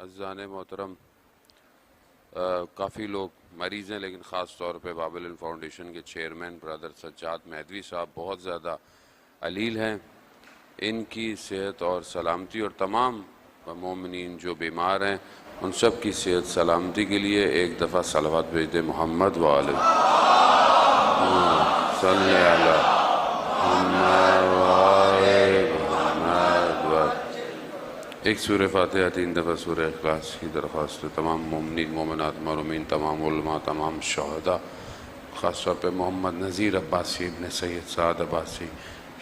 عزیزان محترم، کافی لوگ مریض ہیں، لیکن خاص طور پہ باب العلم فاؤنڈیشن کے چیئرمین برادر سجاد مہدوی صاحب بہت زیادہ علیل ہیں۔ ان کی صحت اور سلامتی اور تمام مومنین جو بیمار ہیں ان سب کی صحت سلامتی کے لیے ایک دفعہ صلوات بھیج دیں محمد وآلہ صلی علی محمد وآلہ محمد۔ ایک سورہ فاتحہ 3 دفعہ سورہ اخلاص کی درخواست ہے تمام مومنین مومنات محرومین، تمام علماء، تمام شہداء، خاص طور پہ محمد نذیر عباسی ابن سید سعد عباسی،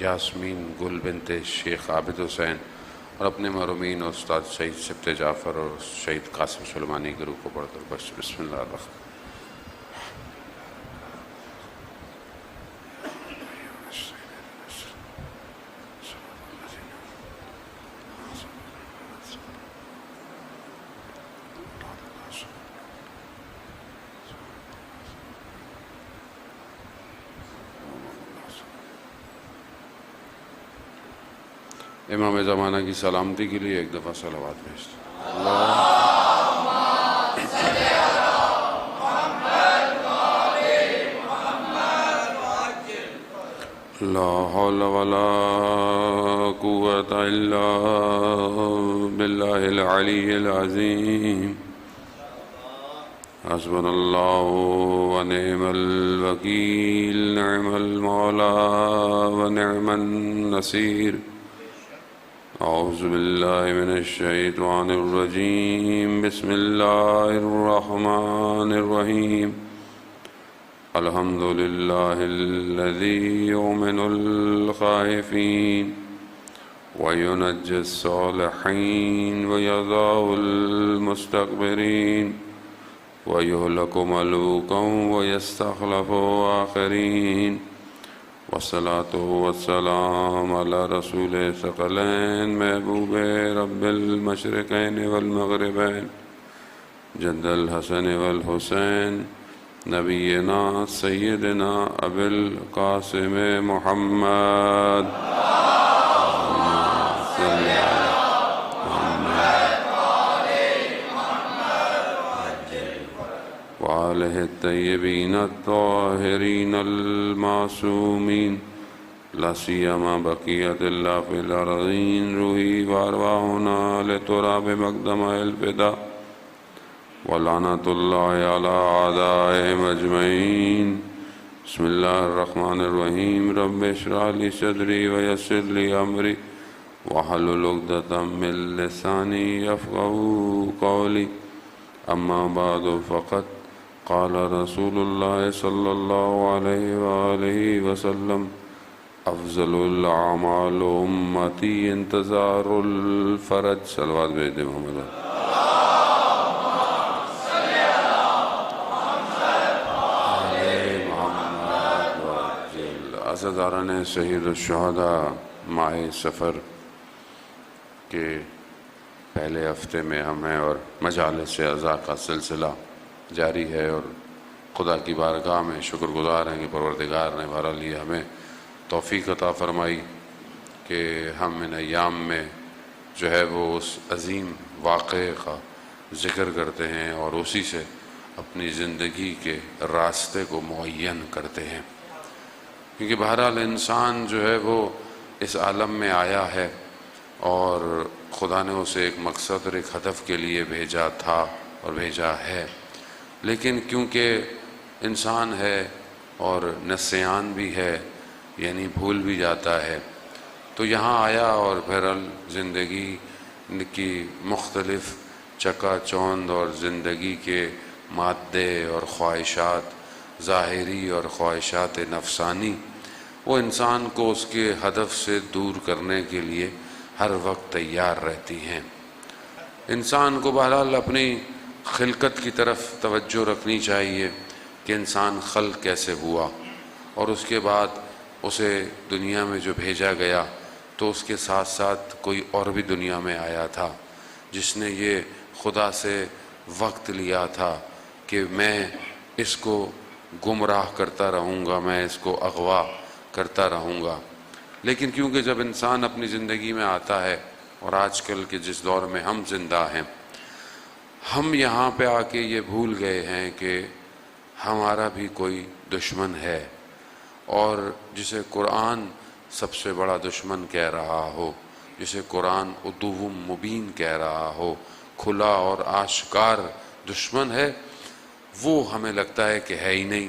یاسمین گل بنت شیخ عابد حسین، اور اپنے محرومین استاد شہید سبت جعفر اور شہید قاسم سلمانی کے روح کو پڑھ کر بسم اللہ الرحمن۔ امام زمانہ کی سلامتی کے لیے ایک دفعہ صلوات بھیجتے لا حول ولا قوة الا باللہ العلی العظیم حسبنا اللہ ونعم الوکیل نعم المولا ونعم النصیر۔ اعوذ باللہ من الشیطان الرجیم بسم اللہ الرحمن الرحیم الحمد للہ الذی یؤمن الخائفین وینجی الصالحین ویضاء المستکبرین ویہلک ملوکا ویستخلف آخرین والصلاة والسلام علی رسول ثقلین محبوب رب المشرقین والمغربین جد الحسن والحسین نبینا سیدنا ابی القاسم محمد وآلہ الطیبین الطاہرین المعصومین لا سیما بقیت اللہ فی الارضین روحی وارواحنا لتراب مقدم الفدا ولعنت اللہ علی اعدائهم اجمعین۔ بسم اللہ الرحمن الرحیم رب اشرح لی صدری ویسر لی امری واحلل عقدۃ من لسانی یفقہوا قولی اما بعد فقد قال رسول اللہ صلی اللہ علیہ وآلہ وسلم افضل الاعمال امتی انتظار الفرج۔ صلوات بھیج دیں محمد عزاداران شہید الشہداء، ماہ سفر کے پہلے ہفتے میں ہم ہیں اور مجالس عزا کا سلسلہ جاری ہے، اور خدا کی بارگاہ میں شکر گزار ہیں کہ پروردگار نے بہرحال یہ ہمیں توفیق عطا فرمائی کہ ہم ان ایام میں جو ہے وہ اس عظیم واقعے کا ذکر کرتے ہیں اور اسی سے اپنی زندگی کے راستے کو معین کرتے ہیں، کیونکہ بہرحال انسان جو ہے وہ اس عالم میں آیا ہے اور خدا نے اسے ایک مقصد اور ایک ہدف کے لیے بھیجا تھا اور بھیجا ہے، لیکن کیونکہ انسان ہے اور نسیان بھی ہے، یعنی بھول بھی جاتا ہے، تو یہاں آیا اور بہرحال زندگی کی مختلف چکا چوند اور زندگی کے مادے اور خواہشات ظاہری اور خواہشات نفسانی وہ انسان کو اس کے ہدف سے دور کرنے کے لیے ہر وقت تیار رہتی ہیں۔ انسان کو بہرحال اپنی خلقت کی طرف توجہ رکھنی چاہیے کہ انسان خلق کیسے ہوا، اور اس کے بعد اسے دنیا میں جو بھیجا گیا تو اس کے ساتھ ساتھ کوئی اور بھی دنیا میں آیا تھا جس نے یہ خدا سے وقت لیا تھا کہ میں اس کو گمراہ کرتا رہوں گا، میں اس کو اغوا کرتا رہوں گا، لیکن کیونکہ جب انسان اپنی زندگی میں آتا ہے اور آج کل کے جس دور میں ہم زندہ ہیں ہم یہاں پہ آ کے یہ بھول گئے ہیں کہ ہمارا بھی کوئی دشمن ہے، اور جسے قرآن سب سے بڑا دشمن کہہ رہا ہو، جسے قرآن عدو مبین کہہ رہا ہو، کھلا اور آشکار دشمن ہے، وہ ہمیں لگتا ہے کہ ہے ہی نہیں،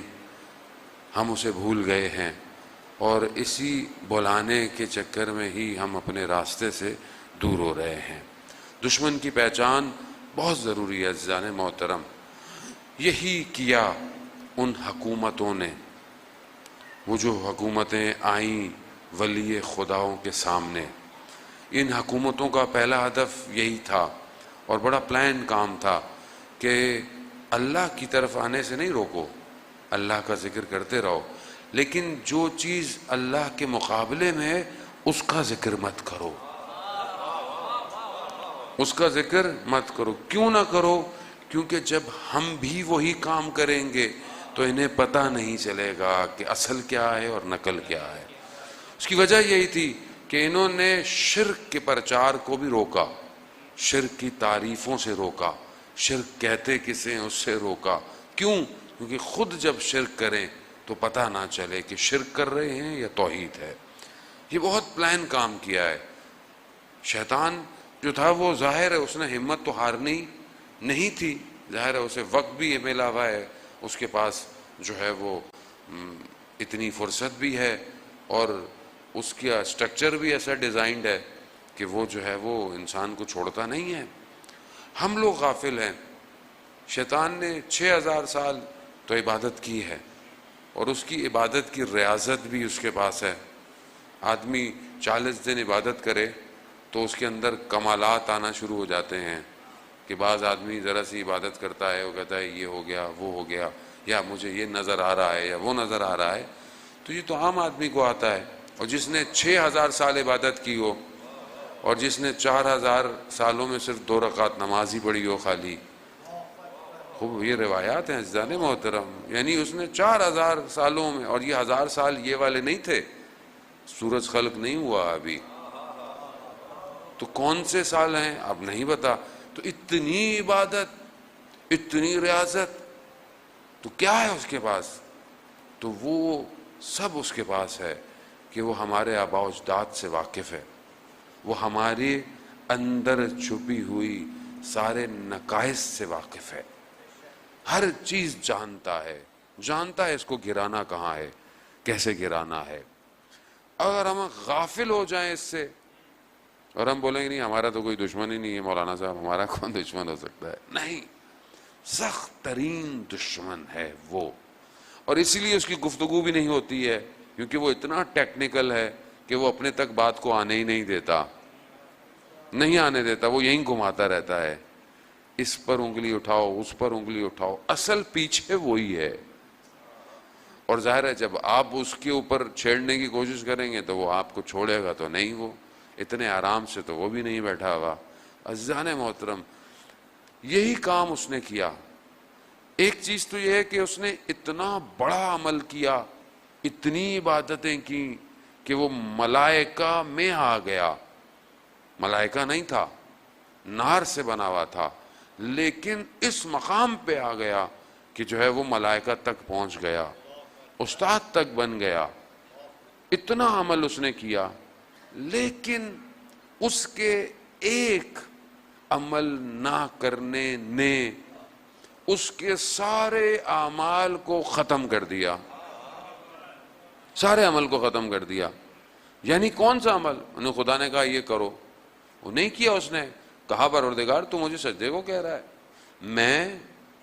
ہم اسے بھول گئے ہیں، اور اسی بلانے کے چکر میں ہی ہم اپنے راستے سے دور ہو رہے ہیں۔ دشمن کی پہچان بہت ضروری ہے عزیزان محترم۔ یہی کیا ان حکومتوں نے، وہ جو حکومتیں آئیں ولی خداؤں کے سامنے، ان حکومتوں کا پہلا ہدف یہی تھا اور بڑا پلان کام تھا کہ اللہ کی طرف آنے سے نہیں روکو، اللہ کا ذکر کرتے رہو، لیکن جو چیز اللہ کے مقابلے میں ہے اس کا ذکر مت کرو، اس کا ذکر مت کرو۔ کیوں نہ کرو؟ کیونکہ جب ہم بھی وہی کام کریں گے تو انہیں پتہ نہیں چلے گا کہ اصل کیا ہے اور نقل کیا ہے۔ اس کی وجہ یہی تھی کہ انہوں نے شرک کے پرچار کو بھی روکا، شرک کی تعریفوں سے روکا، شرک کہتے کسے ہیں اس سے روکا۔ کیوں؟ کیونکہ خود جب شرک کریں تو پتہ نہ چلے کہ شرک کر رہے ہیں یا توحید ہے۔ یہ بہت پلان کام کیا ہے۔ شیطان جو تھا وہ ظاہر ہے اس نے ہمت تو ہارنی نہیں تھی، ظاہر ہے اسے وقت بھی ملا ہوا ہے، اس کے پاس جو ہے وہ اتنی فرصت بھی ہے، اور اس کا اسٹرکچر بھی ایسا ڈیزائنڈ ہے کہ وہ جو ہے وہ انسان کو چھوڑتا نہیں ہے۔ ہم لوگ غافل ہیں۔ شیطان نے 6000 سال تو عبادت کی ہے، اور اس کی عبادت کی ریاضت بھی اس کے پاس ہے۔ آدمی 40 دن عبادت کرے تو اس کے اندر کمالات آنا شروع ہو جاتے ہیں کہ بعض آدمی ذرا سی عبادت کرتا ہے، وہ کہتا ہے یہ ہو گیا وہ ہو گیا، یا مجھے یہ نظر آ رہا ہے یا وہ نظر آ رہا ہے۔ تو یہ تو عام آدمی کو آتا ہے، اور جس نے 6000 سال عبادت کی ہو، اور جس نے 4000 سالوں میں صرف 2 رکعت نماز ہی پڑھی ہو خالی، خوب یہ روایات ہیں عزیزان محترم، یعنی اس نے 4000 سالوں میں، اور یہ 1000 سال یہ والے نہیں تھے، سورج خلق نہیں ہوا ابھی، تو کون سے سال ہیں اب نہیں بتا۔ تو اتنی عبادت، اتنی ریاضت، تو کیا ہے اس کے پاس؟ تو وہ سب اس کے پاس ہے کہ وہ ہمارے آباء و اجداد سے واقف ہے، وہ ہمارے اندر چھپی ہوئی سارے نقائص سے واقف ہے، ہر چیز جانتا ہے، جانتا ہے اس کو گرانا کہاں ہے، کیسے گرانا ہے۔ اگر ہم غافل ہو جائیں اس سے اور ہم بولیں گے نہیں ہمارا تو کوئی دشمن ہی نہیں ہے مولانا صاحب، ہمارا کون دشمن ہو سکتا ہے؟ نہیں، سخت ترین دشمن ہے وہ، اور اسی لیے اس کی گفتگو بھی نہیں ہوتی ہے، کیونکہ وہ اتنا ٹیکنیکل ہے کہ وہ اپنے تک بات کو آنے ہی نہیں دیتا، نہیں آنے دیتا، وہ یہیں گھماتا رہتا ہے، اس پر انگلی اٹھاؤ اس پر انگلی اٹھاؤ، اصل پیچھے وہی ہے۔ اور ظاہر ہے جب آپ اس کے اوپر چھیڑنے کی کوشش کریں گے تو وہ آپ کو چھوڑے گا تو نہیں، وہ اتنے آرام سے تو وہ بھی نہیں بیٹھا ہوا۔ عزیزان محترم، یہی کام اس نے کیا۔ ایک چیز تو یہ ہے کہ اس نے اتنا بڑا عمل کیا، اتنی عبادتیں کی کہ وہ ملائکہ میں آ گیا، ملائکہ نہیں تھا، نار سے بنا ہوا تھا، لیکن اس مقام پہ آ گیا کہ جو ہے وہ ملائکہ تک پہنچ گیا، استاد تک بن گیا، اتنا عمل اس نے کیا، لیکن اس کے ایک عمل نہ کرنے نے اس کے سارے اعمال کو ختم کر دیا، سارے عمل کو ختم کر دیا۔ یعنی کون سا عمل؟ انہیں خدا نے کہا یہ کرو، وہ نہیں کیا، اس نے کہا پروردگار تو مجھے سجدے کو کہہ رہا ہے، میں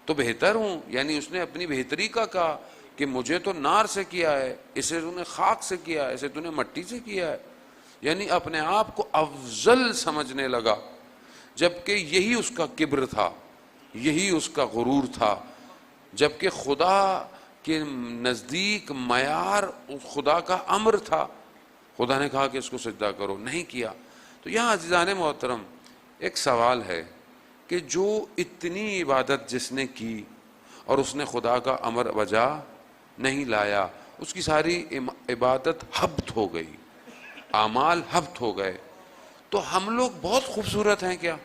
تو بہتر ہوں، یعنی اس نے اپنی بہتری کا کہا کہ مجھے تو نار سے کیا ہے، اسے تو نے خاک سے کیا ہے، اسے تو نے مٹی سے کیا ہے، یعنی اپنے آپ کو افضل سمجھنے لگا، جبکہ یہی اس کا کبر تھا، یہی اس کا غرور تھا، جبکہ خدا کے نزدیک معیار خدا کا امر تھا، خدا نے کہا کہ اس کو سجدہ کرو، نہیں کیا۔ تو یہاں عزیزان محترم ایک سوال ہے کہ جو اتنی عبادت جس نے کی اور اس نے خدا کا امر بجا نہیں لایا، اس کی ساری عبادت حبط ہو گئی، اعمال حبط ہو گئے، تو ہم لوگ بہت خوبصورت ہیں کیا؟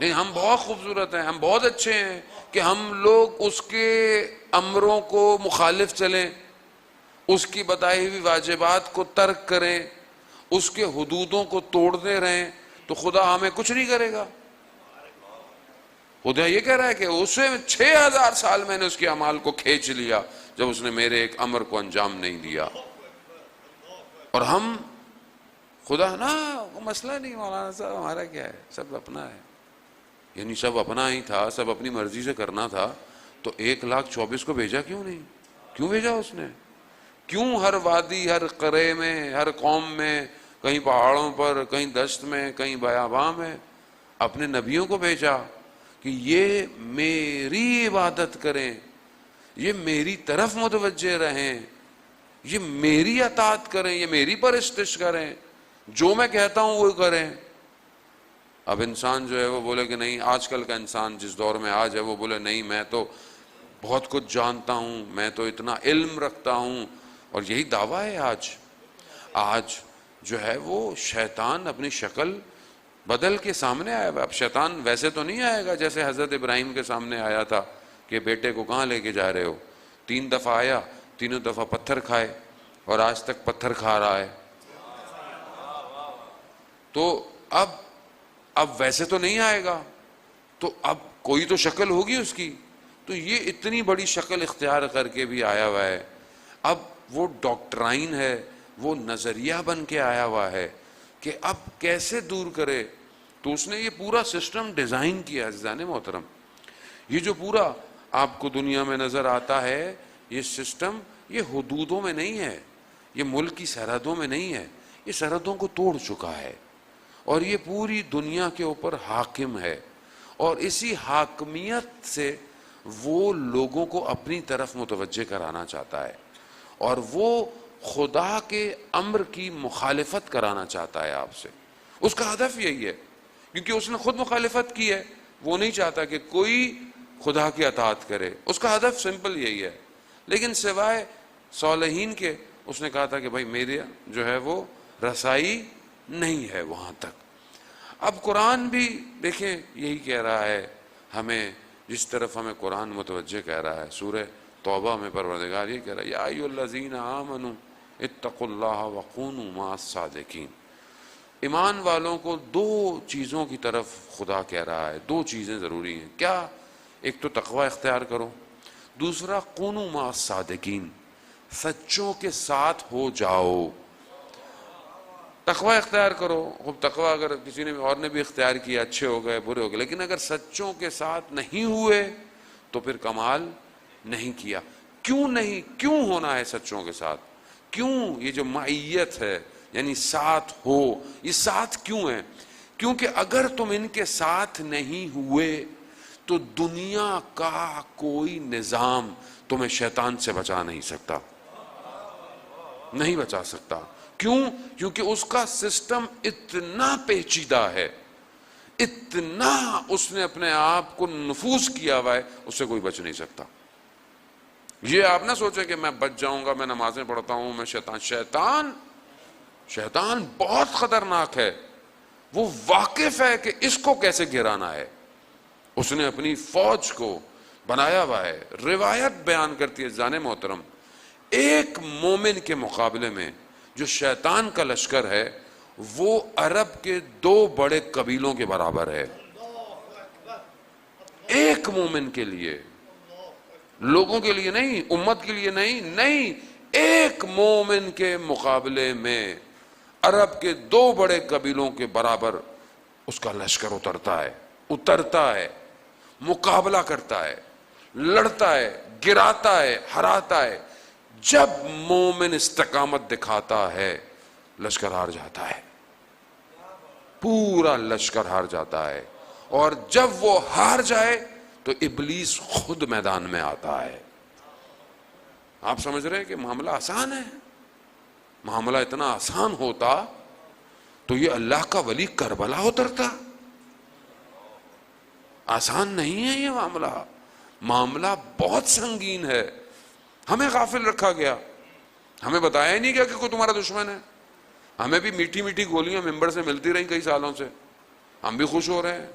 نہیں ہم بہت خوبصورت ہیں، ہم بہت اچھے ہیں کہ ہم لوگ اس کے امروں کو مخالف چلیں، اس کی بتائی ہوئی واجبات کو ترک کریں، اس کے حدودوں کو توڑتے رہیں، تو خدا ہمیں کچھ نہیں کرے گا۔ خدا یہ کہہ رہا ہے کہ اسے 6000 سال میں نے اس کے اعمال کو کھینچ لیا جب اس نے میرے ایک امر کو انجام نہیں دیا۔ اور ہم خدا نا مسئلہ نہیں مولانا صاحب، ہمارا کیا ہے، سب اپنا ہے، یعنی سب اپنا ہی تھا، سب اپنی مرضی سے کرنا تھا، تو 1,24,000 کو بھیجا کیوں نہیں؟ کیوں بھیجا اس نے؟ کیوں ہر وادی، ہر قرے میں، ہر قوم میں، کہیں پہاڑوں پر، کہیں دشت میں، کہیں بیاباں میں اپنے نبیوں کو بھیجا کہ یہ میری عبادت کریں، یہ میری طرف متوجہ رہیں، یہ میری اطاعت کریں، یہ میری پرستش کریں، جو میں کہتا ہوں وہ کریں۔ اب انسان جو ہے وہ بولے کہ نہیں، آج کل کا انسان جس دور میں آج ہے وہ بولے نہیں میں تو بہت کچھ جانتا ہوں، میں تو اتنا علم رکھتا ہوں، اور یہی دعویٰ ہے آج جو ہے وہ شیطان اپنی شکل بدل کے سامنے آیا۔ اب شیطان ویسے تو نہیں آئے گا جیسے حضرت ابراہیم کے سامنے آیا تھا کہ بیٹے کو کہاں لے کے جا رہے ہو، 3 دفعہ آیا، تینوں دفعہ پتھر کھائے، اور آج تک پتھر کھا رہا ہے۔ تو اب ویسے تو نہیں آئے گا، تو اب کوئی تو شکل ہوگی اس کی، تو یہ اتنی بڑی شکل اختیار کر کے بھی آیا ہوا ہے۔ اب وہ ڈاکٹرائن ہے، وہ نظریہ بن کے آیا ہوا ہے کہ اب کیسے دور کرے۔ تو اس نے یہ پورا سسٹم ڈیزائن کیا عزیزان محترم۔ یہ جو پورا آپ کو دنیا میں نظر آتا ہے، یہ سسٹم یہ حدودوں میں نہیں ہے، یہ ملک کی سرحدوں میں نہیں ہے، یہ سرحدوں کو توڑ چکا ہے، اور یہ پوری دنیا کے اوپر حاکم ہے، اور اسی حاکمیت سے وہ لوگوں کو اپنی طرف متوجہ کرانا چاہتا ہے، اور وہ خدا کے امر کی مخالفت کرانا چاہتا ہے آپ سے۔ اس کا ہدف یہی ہے، کیونکہ اس نے خود مخالفت کی ہے، وہ نہیں چاہتا کہ کوئی خدا کی اطاعت کرے، اس کا ہدف سمپل یہی ہے۔ لیکن سوائے صالحین کے اس نے کہا تھا کہ بھائی میرے جو ہے وہ رسائی نہیں ہے وہاں تک۔ اب قرآن بھی دیکھیں یہی کہہ رہا ہے ہمیں، جس طرف ہمیں قرآن متوجہ کہہ رہا ہے۔ سورہ توبہ میں پروردگار یہ کہہ رہا ہے یا ایھا الذین آمنوا اتقوا اللہ وکونوا مع الصادقین۔ ایمان والوں کو 2 چیزوں کی طرف خدا کہہ رہا ہے، 2 چیزیں ضروری ہیں۔ کیا؟ ایک تو تقوی اختیار کرو، دوسرا کونوا مع الصادقین، سچوں کے ساتھ ہو جاؤ۔ تقوی اختیار کرو، خوب تقوی اگر کسی نے اور نے بھی اختیار کیا، اچھے ہو گئے برے ہو گئے، لیکن اگر سچوں کے ساتھ نہیں ہوئے تو پھر کمال نہیں کیا۔ کیوں نہیں؟ کیوں ہونا ہے سچوں کے ساتھ؟ کیوں یہ جو معیت ہے یعنی ساتھ ہو، یہ ساتھ کیوں ہے؟ کیونکہ اگر تم ان کے ساتھ نہیں ہوئے تو دنیا کا کوئی نظام تمہیں شیطان سے بچا نہیں سکتا، نہیں بچا سکتا۔ کیوں؟ کیونکہ اس کا سسٹم اتنا پیچیدہ ہے، اتنا اس نے اپنے آپ کو نفوذ کیا ہوا ہے، اس سے کوئی بچ نہیں سکتا۔ یہ آپ نہ سوچیں کہ میں بچ جاؤں گا، میں نمازیں پڑھتا ہوں، میں شیطان بہت خطرناک ہے، وہ واقف ہے کہ اس کو کیسے گرانا ہے۔ اس نے اپنی فوج کو بنایا ہوا ہے۔ روایت بیان کرتی ہے جان محترم، ایک مومن کے مقابلے میں جو شیطان کا لشکر ہے وہ عرب کے 2 بڑے قبیلوں کے برابر ہے۔ ایک مومن کے لیے، لوگوں کے لیے نہیں، امت کے لیے نہیں، ایک مومن کے مقابلے میں عرب کے 2 بڑے قبیلوں کے برابر اس کا لشکر اترتا ہے، مقابلہ کرتا ہے، لڑتا ہے، گراتا ہے، ہراتا ہے۔ جب مومن استقامت دکھاتا ہے لشکر ہار جاتا ہے، پورا لشکر ہار جاتا ہے، اور جب وہ ہار جائے تو ابلیس خود میدان میں آتا ہے۔ آپ سمجھ رہے ہیں کہ معاملہ آسان ہے؟ معاملہ اتنا آسان ہوتا تو یہ اللہ کا ولی کربلا اترتا۔ آسان نہیں ہے یہ معاملہ بہت سنگین ہے۔ ہمیں غافل رکھا گیا، ہمیں بتایا ہی نہیں گیا کہ کوئی تمہارا دشمن ہے۔ ہمیں بھی میٹھی میٹھی گولیاں ممبر سے ملتی رہیں کئی سالوں سے، ہم بھی خوش ہو رہے ہیں،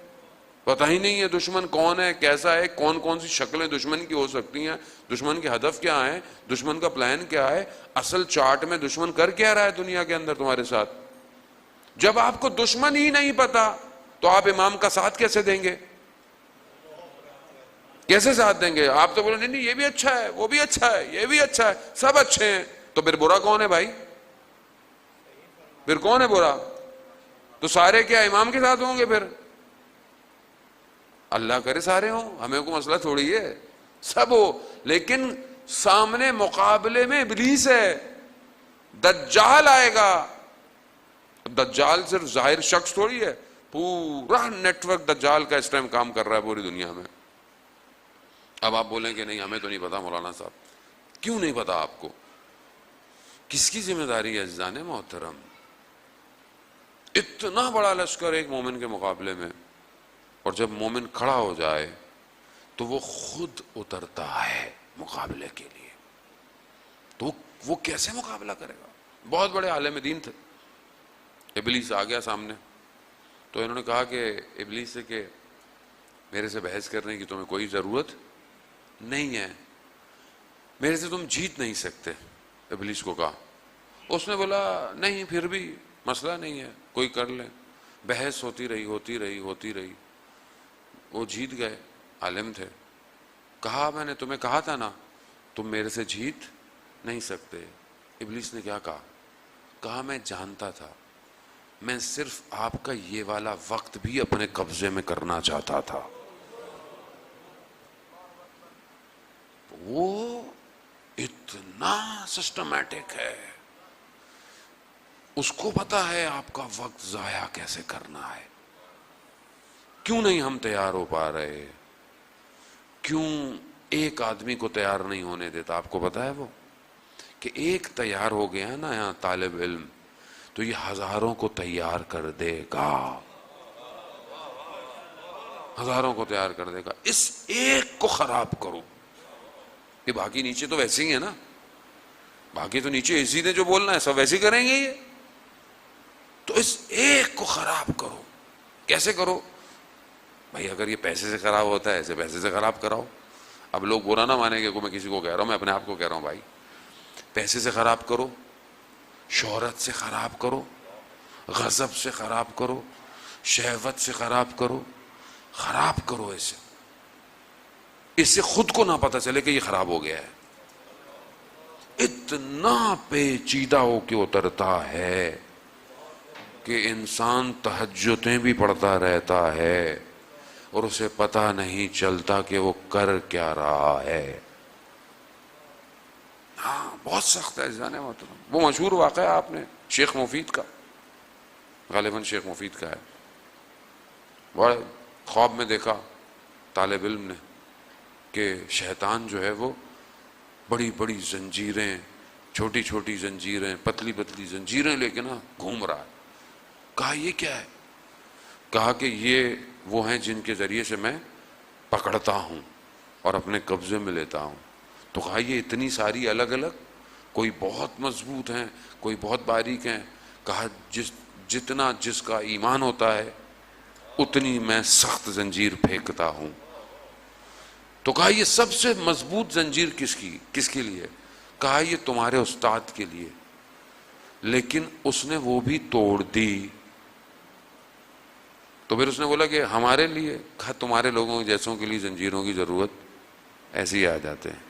پتہ ہی نہیں ہے دشمن کون ہے، کیسا ہے، کون کون سی شکلیں دشمن کی ہو سکتی ہیں، دشمن کے ہدف کیا ہیں، دشمن کا پلان کیا ہے، اصل چارٹ میں دشمن کر کیا رہا ہے دنیا کے اندر تمہارے ساتھ۔ جب آپ کو دشمن ہی نہیں پتا تو آپ امام کا ساتھ کیسے دیں گے؟ کیسے ساتھ دیں گے؟ آپ تو بولے نہیں نہیں یہ بھی اچھا ہے، وہ بھی اچھا ہے، یہ بھی اچھا ہے، سب اچھے ہیں، تو پھر برا کون ہے بھائی؟ پھر کون ہے برا؟ تو سارے کیا امام کے ساتھ ہوں گے پھر؟ اللہ کرے سارے ہوں، ہمیں کوئی مسئلہ تھوڑی ہے، سب ہو، لیکن سامنے مقابلے میں ابلیس ہے، دجال آئے گا۔ دجال صرف ظاہر شخص تھوڑی ہے، پورا نیٹ ورک دجال کا اس ٹائم کام کر رہا ہے پوری دنیا میں۔ اب آپ بولیں کہ نہیں ہمیں تو نہیں پتا مولانا صاحب، کیوں نہیں پتا آپ کو؟ کس کی ذمہ داری ہے عزیزان محترم؟ اتنا بڑا لشکر ایک مومن کے مقابلے میں، اور جب مومن کھڑا ہو جائے تو وہ خود اترتا ہے مقابلے کے لیے، تو وہ کیسے مقابلہ کرے گا؟ بہت بڑے عالم دین تھے، ابلیس آ گیا سامنے، تو انہوں نے کہا کہ ابلیس سے کہ میرے سے بحث کرنے کی تمہیں کوئی ضرورت نہیں ہے، میرے سے تم جیت نہیں سکتے۔ ابلیس کو کہا، اس نے بولا نہیں پھر بھی مسئلہ نہیں ہے، کوئی کر لے۔ بحث ہوتی رہی ہوتی رہی ہوتی رہی، وہ جیت گئے، عالم تھے۔ کہا میں نے تمہیں کہا تھا نا تم میرے سے جیت نہیں سکتے۔ ابلیس نے کیا کہا؟ کہا میں جانتا تھا، میں صرف آپ کا یہ والا وقت بھی اپنے قبضے میں کرنا چاہتا تھا۔ وہ اتنا سسٹمیٹک ہے، اس کو پتا ہے آپ کا وقت ضائع کیسے کرنا ہے۔ کیوں نہیں ہم تیار ہو پا رہے؟ کیوں ایک آدمی کو تیار نہیں ہونے دیتا؟ آپ کو پتا ہے وہ کہ ایک تیار ہو گیا نا یہاں طالب علم تو یہ ہزاروں کو تیار کر دے گا، ہزاروں کو تیار کر دے گا۔ اس ایک کو خراب کرو، یہ باقی نیچے تو ویسے ہی ہے نا، باقی تو نیچے اسی نے جو بولنا ہے سب ویسے ہی کریں گے یہ، تو اس ایک کو خراب کرو۔ کیسے کرو بھائی؟ اگر یہ پیسے سے خراب ہوتا ہے ایسے پیسے سے خراب کراؤ۔ اب لوگ برا نہ مانیں گے کہ میں کسی کو کہہ رہا ہوں، میں اپنے آپ کو کہہ رہا ہوں بھائی، پیسے سے خراب کرو، شہرت سے خراب کرو، غضب سے خراب کرو، شہوت سے خراب کرو، خراب کرو اسے، اس سے خود کو نہ پتہ چلے کہ یہ خراب ہو گیا ہے۔ اتنا پیچیدہ ہو کے اترتا ہے کہ انسان تہجدیں بھی پڑھتا رہتا ہے اور اسے پتہ نہیں چلتا کہ وہ کر کیا رہا ہے۔ ہاں بہت سخت ہے جانے محترم۔ وہ مشہور واقعہ آپ نے شیخ مفید کا، غالباً شیخ مفید کا ہے، بڑے خواب میں دیکھا طالب علم نے کہ شیطان جو ہے وہ بڑی بڑی زنجیریں، چھوٹی چھوٹی زنجیریں، پتلی پتلی زنجیریں لے کے نا گھوم رہا ہے۔ کہا یہ کیا ہے؟ کہا کہ یہ وہ ہیں جن کے ذریعے سے میں پکڑتا ہوں اور اپنے قبضے میں لیتا ہوں۔ تو کہا یہ اتنی ساری الگ الگ، کوئی بہت مضبوط ہیں، کوئی بہت باریک ہیں۔ کہا جتنا جس کا ایمان ہوتا ہے اتنی میں سخت زنجیر پھینکتا ہوں۔ تو کہا یہ سب سے مضبوط زنجیر کس کے لیے؟ کہا یہ تمہارے استاد کے لیے، لیکن اس نے وہ بھی توڑ دی۔ تو پھر اس نے بولا کہ ہمارے لیے؟ کہا تمہارے لوگوں جیسوں کے لیے زنجیروں کی ضرورت ایسے ہی آ جاتے ہیں،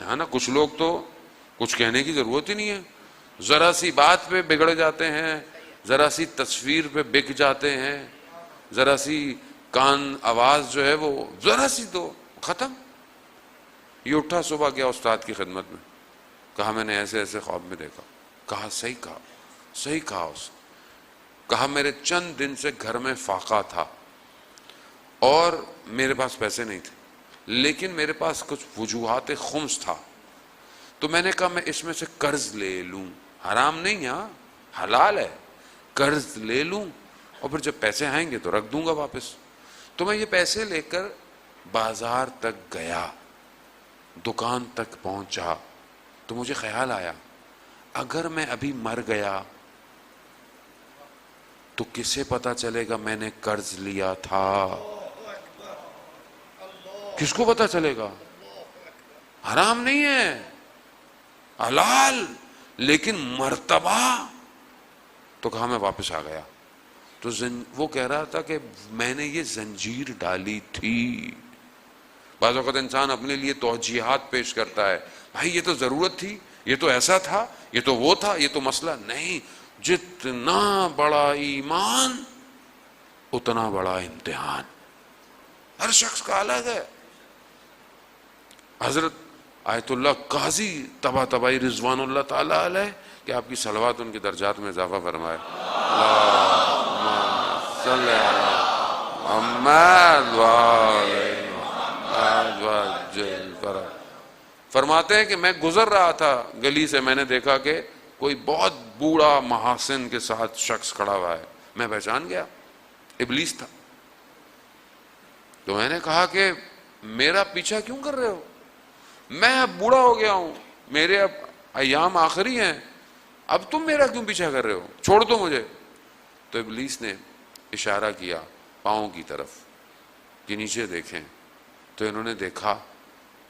ہاں نا۔ کچھ لوگ تو کچھ کہنے کی ضرورت ہی نہیں ہے، ذرا سی بات پہ بگڑ جاتے ہیں، ذرا سی تصویر پہ بک جاتے ہیں، ذرا سی کان آواز جو ہے وہ ذرا سی تو ختم۔ یہ اٹھا صبح گیا استاد کی خدمت میں، کہا میں نے ایسے ایسے خواب میں دیکھا۔ کہا صحیح کہا، صحیح کہا اس نے۔ کہا میرے چند دن سے گھر میں فاقہ تھا اور میرے پاس پیسے نہیں تھے، لیکن میرے پاس کچھ وجوہات خمس تھا، تو میں نے کہا میں اس میں سے قرض لے لوں، حرام نہیں، ہاں حلال ہے، قرض لے لوں اور پھر جب پیسے آئیں گے تو رکھ دوں گا واپس۔ تو میں یہ پیسے لے کر بازار تک گیا، دکان تک پہنچا، تو مجھے خیال آیا اگر میں ابھی مر گیا تو کسے پتا چلے گا میں نے قرض لیا تھا؟ کس کو پتا چلے گا؟ حرام نہیں ہے، حلال، لیکن مرتبہ تو کہا میں واپس آ گیا. تو وہ کہہ رہا تھا کہ میں نے یہ زنجیر ڈالی تھی. بعض اوقات انسان اپنے لیے توجیحات پیش کرتا ہے، بھائی یہ تو ضرورت تھی، یہ تو ایسا تھا، یہ تو وہ تھا، یہ تو مسئلہ نہیں. جتنا بڑا ایمان اتنا بڑا امتحان، ہر شخص کا الگ ہے. حضرت آیت اللہ قاضی طباطبائی رضوان اللہ تعالی علیہ کہ آپ کی صلوات ان کے درجات میں اضافہ فرمائے. اللہم صلی علی محمد فرماتے ہیں کہ میں گزر رہا تھا گلی سے، میں نے دیکھا کہ کوئی بہت بوڑھا محاسن کے ساتھ شخص کھڑا ہوا ہے. میں پہچان گیا ابلیس تھا. تو میں نے کہا کہ میرا پیچھا کیوں کر رہے ہو؟ میں اب بوڑھا ہو گیا ہوں، میرے اب ایام آخری ہیں، اب تم میرا کیوں پیچھا کر رہے ہو؟ چھوڑ دو مجھے. تو ابلیس نے اشارہ کیا پاؤں کی طرف کہ نیچے دیکھیں. تو انہوں نے دیکھا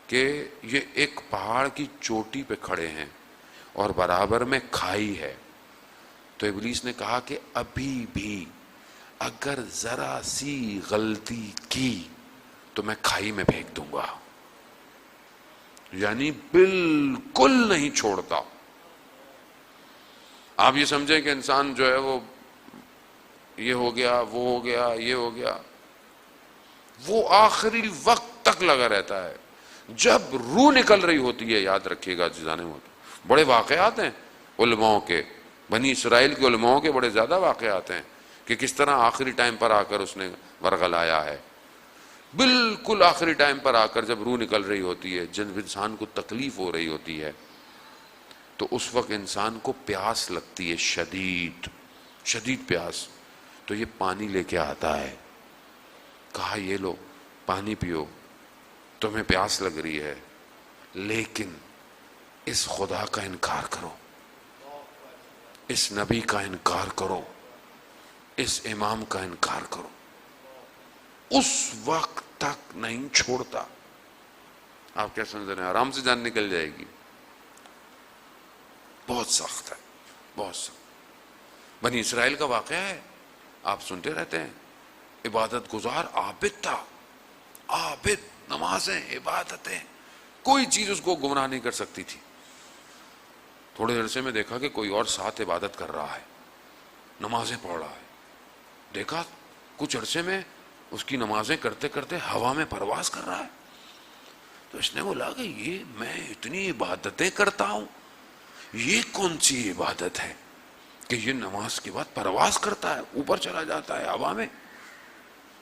کہ یہ ایک پہاڑ کی چوٹی پہ کھڑے ہیں اور برابر میں کھائی ہے. تو ابلیس نے کہا کہ ابھی بھی اگر ذرا سی غلطی کی تو میں کھائی میں پھینک دوں گا. یعنی بالکل نہیں چھوڑتا. آپ یہ سمجھیں کہ انسان جو ہے وہ یہ ہو گیا، وہ ہو گیا، یہ ہو گیا، وہ آخری وقت تک لگا رہتا ہے. جب روح نکل رہی ہوتی ہے، یاد رکھیے گا جزانے میں بڑے واقعات ہیں علماء کے، بنی اسرائیل کے علماء کے بڑے زیادہ واقعات ہیں کہ کس طرح آخری ٹائم پر آ کر اس نے ورغلایا ہے. بالکل آخری ٹائم پر آ کر جب روح نکل رہی ہوتی ہے، جب انسان کو تکلیف ہو رہی ہوتی ہے، تو اس وقت انسان کو پیاس لگتی ہے، شدید شدید پیاس. تو یہ پانی لے کے آتا ہے، کہا یہ لو پانی پیو، تمہیں پیاس لگ رہی ہے، لیکن اس خدا کا انکار کرو، اس نبی کا انکار کرو، اس امام کا انکار کرو. اس وقت تک نہیں چھوڑتا. آپ کیا سمجھ رہے ہیں؟ آرام سے جان نکل جائے گی. بہت سخت ہے، بہت سخت. بنی اسرائیل کا واقعہ ہے، آپ سنتے رہتے ہیں. عبادت گزار عابد تھا، عابد، نمازیں، عبادتیں، کوئی چیز اس کو گمراہ نہیں کر سکتی تھی. تھوڑے عرصے میں دیکھا کہ کوئی اور ساتھ عبادت کر رہا ہے، نمازیں پڑھ رہا ہے. دیکھا کچھ عرصے میں اس کی نمازیں کرتے کرتے ہوا میں پرواز کر رہا ہے. تو اس نے بولا کہ یہ میں اتنی عبادتیں کرتا ہوں، یہ کون سی عبادت ہے کہ یہ نماز کے بعد پرواز کرتا ہے، اوپر چلا جاتا ہے ہوا میں.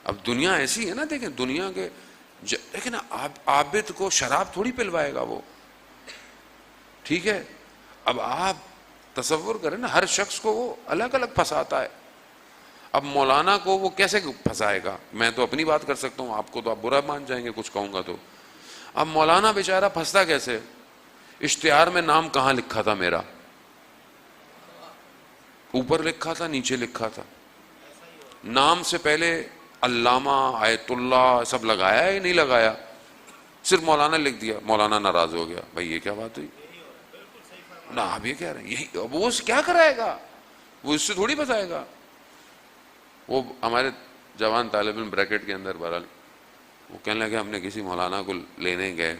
اب دنیا ایسی ہے نا، دیکھیں دنیا کے لیکن عابد کو شراب تھوڑی پلوائے گا وہ، ٹھیک ہے. اب آپ تصور کریں نا، ہر شخص کو وہ الگ الگ پھنساتا ہے. اب مولانا کو وہ کیسے پھنسائے گا؟ میں تو اپنی بات کر سکتا ہوں، آپ کو تو آپ برا مان جائیں گے کچھ کہوں گا تو. اب مولانا بیچارہ پھنستا کیسے؟ اشتہار میں نام کہاں لکھا تھا میرا؟ اوپر لکھا تھا، نیچے لکھا تھا. نام سے پہلے علامہ، آیت اللہ سب لگایا ہے نہیں لگایا؟ صرف مولانا لکھ دیا. مولانا ناراض ہو گیا، بھائی یہ کیا بات ہوئی؟ نہ آپ یہ کہہ رہے ہیں، یہی وہ کیا کرائے گا؟ وہ اس سے تھوڑی بتائے گا. وہ ہمارے جوان طالب علم بریکٹ کے اندر بہرحال وہ کہنے لگے ہم نے کسی مولانا کو لینے گئے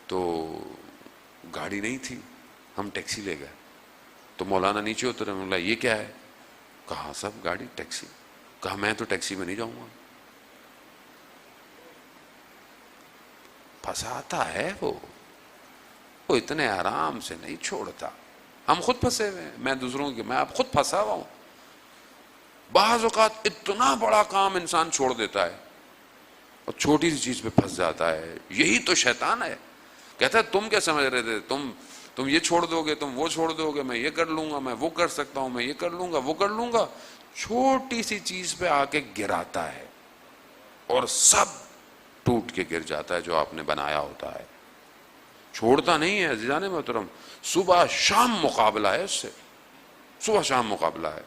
تو گاڑی نہیں تھی، ہم ٹیکسی لے گئے. تو مولانا نیچے اترے، بولا یہ کیا ہے؟ کہا سب گاڑی ٹیکسی. کہا میں تو ٹیکسی میں نہیں جاؤں گا. پھنساتا ہے وہ اتنے آرام سے نہیں چھوڑتا. ہم خود پھنسے ہوئے ہیں، میں دوسروں کے، میں اب خود پھنسا ہوا ہوں. بعض اوقات اتنا بڑا کام انسان چھوڑ دیتا ہے اور چھوٹی سی چیز پہ پھنس جاتا ہے. یہی تو شیطان ہے. کہتا ہے تم کیا سمجھ رہے تھے، تم یہ چھوڑ دو گے، تم وہ چھوڑ دو گے، میں یہ کر لوں گا، میں وہ کر سکتا ہوں، میں یہ کر لوں گا، وہ کر لوں گا. چھوٹی سی چیز پہ آ کے گراتا ہے اور سب ٹوٹ کے گر جاتا ہے جو آپ نے بنایا ہوتا ہے. چھوڑتا نہیں ہے عزیزان محترم. صبح شام مقابلہ ہے اس سے، صبح شام مقابلہ ہے.